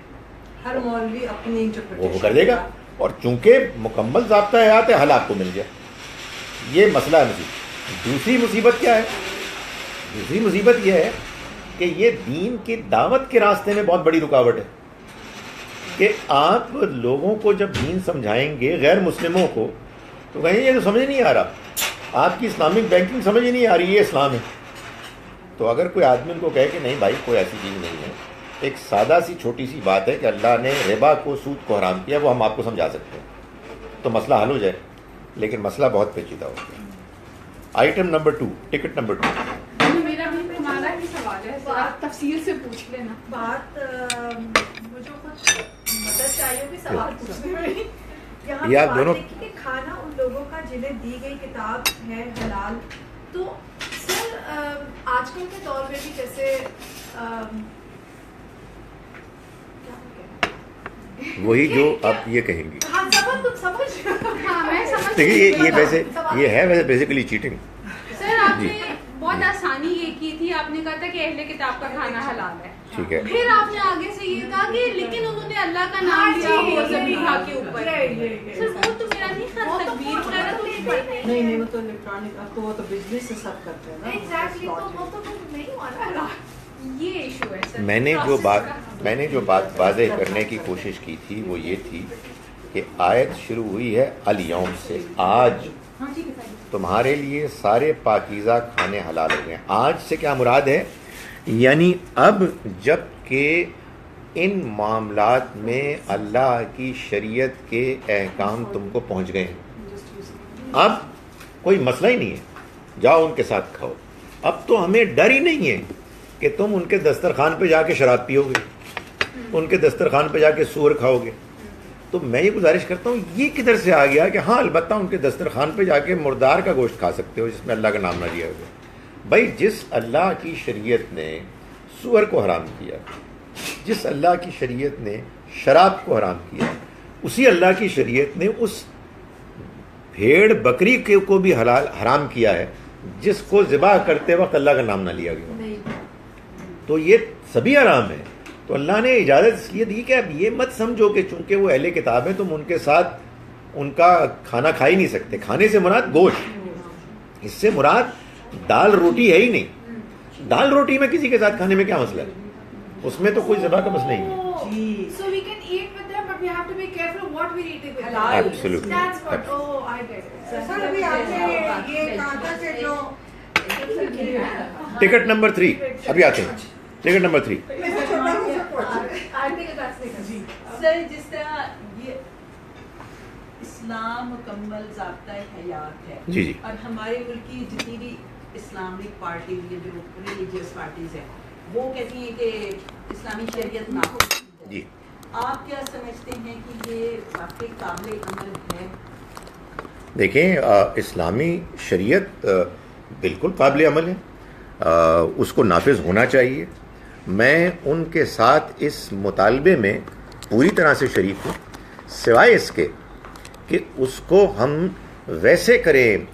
ہر مولوی اپنی وہ کر دے گا. اور چونکہ مکمل ضابطہ حیات ہے، حل آپ کو مل گیا. یہ مسئلہ ہے مصیبت. دوسری مصیبت کیا ہے؟ دوسری مصیبت یہ ہے کہ یہ دین کی دعوت کے راستے میں بہت بڑی رکاوٹ ہے. کہ آپ لوگوں کو جب دین سمجھائیں گے غیر مسلموں کو تو کہیں یہ تو سمجھ نہیں آ رہا، آپ کی اسلامک بینکنگ سمجھ ہی نہیں آ رہی، یہ اسلام ہے. تو اگر کوئی آدمی ان کو کہے کہ نہیں بھائی کوئی ایسی چیز نہیں ہے، ایک سادہ سی چھوٹی سی بات ہے کہ اللہ نے ربا کو، سود کو حرام کیا، وہ ہم آپ کو سمجھا سکتے ہیں، تو مسئلہ حل ہو جائے. لیکن مسئلہ بہت پیچیدہ ہو گیا. Item number 2، ticket number 2. میرا بھی تمہارا ہی سوال ہے، آپ تفصیل سے پوچھ لینا. بات مجھے کچھ مدد چاہیے ہوگی سوال پوچھنے میں. یہاں یہ پہ آپ بات دونوں دیکھیے کہ کھانا ان لوگوں کا جنہیں دی گئی کتاب ہے حلال. تو سر آج کل کے دور میں بھی جیسے وہی جو آپ یہ کہیں گی. ہاں سمجھ ہاں میں سمجھ. دیکھیے یہ ویسے یہ ہے ویسے بیسیکلی چیٹنگ. سر آپ نے بہت آسانی یہ کی تھی، آپ نے کہا تھا کہ اہل کتاب کا کھانا حلال ہے. ٹھیک ہے. پھر آپ نے آگے سے یہ کہا کہ لیکن انہوں نے اللہ کا نام لیا ہو ذبیحہ کے اوپر. سر وہ تو میرا نہیں خیال تکبیر وغیرہ تو نہیں پڑھتے. نہیں وہ تو الیکٹرانک، اب تو وہ تو بزنس سے سب کرتے ہیں نا. ایگزیکٹلی، تو وہ تو نہیں ہوا نا. یہ ایشو ہے سر. میں نے جو بات واضح کرنے کی کوشش کی تھی وہ یہ تھی کہ آیت شروع ہوئی ہے الیوم سے، آج تمہارے لیے سارے پاکیزہ کھانے حلال ہو گئے. آج سے کیا مراد ہے؟ یعنی اب جب کہ ان معاملات میں اللہ کی شریعت کے احکام تم کو پہنچ گئے ہیں، اب کوئی مسئلہ ہی نہیں ہے، جاؤ ان کے ساتھ کھاؤ. اب تو ہمیں ڈر ہی نہیں ہے کہ تم ان کے دسترخوان پہ جا کے شراب پیو گے، ان کے دسترخوان پہ جا کے سور کھاؤ گے. تو میں یہ گزارش کرتا ہوں یہ کدھر سے آ گیا کہ ہاں البتہ ان کے دسترخوان پہ جا کے مردار کا گوشت کھا سکتے ہو جس میں اللہ کا نام نہ لیا ہوا. بھائی جس اللہ کی شریعت نے سور کو حرام کیا، جس اللہ کی شریعت نے شراب کو حرام کیا، اسی اللہ کی شریعت نے اس بھیڑ بکری کو بھی حرام کیا ہے جس کو ذبح کرتے وقت اللہ کا نام نہ لیا گیا. تو یہ سبھی حرام ہے. تو اللہ نے اجازت یہ دی کہ اب یہ مت سمجھو کہ چونکہ وہ اہل کتاب ہیں تم ان کے ساتھ ان کا کھانا کھا ہی نہیں سکتے. کھانے سے مراد گوشت، اس سے مراد دال روٹی ہے ہی نہیں. دال روٹی میں کسی کے ساتھ کھانے میں کیا مسئلہ ہے؟ اس میں تو کوئی ذبح کا مسئلہ ہی نہیں. So we can eat with them, but we have to be careful what we eat with them. Absolutely. That's what. Oh, I get it. سر ابھی آپ نے یہ کہا تھا کہ جو ٹکٹ نمبر 3 ابھی آتے ہیں. Ticket number 3. سر جس طرح یہ اسلام مکمل ضابطۂ حیات ہے، جی جی. اور ہمارے ملک کی جتنی بھی اسلامک پارٹیز یا جو ریلیجیس پارٹیز ہیں وہ کہتی ہیں کہ اسلامی شریعت نافذ کی جی آپ کیا سمجھتے ہیں کہ یہ واقعی قابل عمل ہے؟ دیکھیں اسلامی شریعت بالکل قابل عمل ہے، اس کو نافذ ہونا چاہیے. میں ان کے ساتھ اس مطالبے میں پوری طرح سے شریک ہوں، سوائے اس کے کہ اس کو ہم ویسے کریں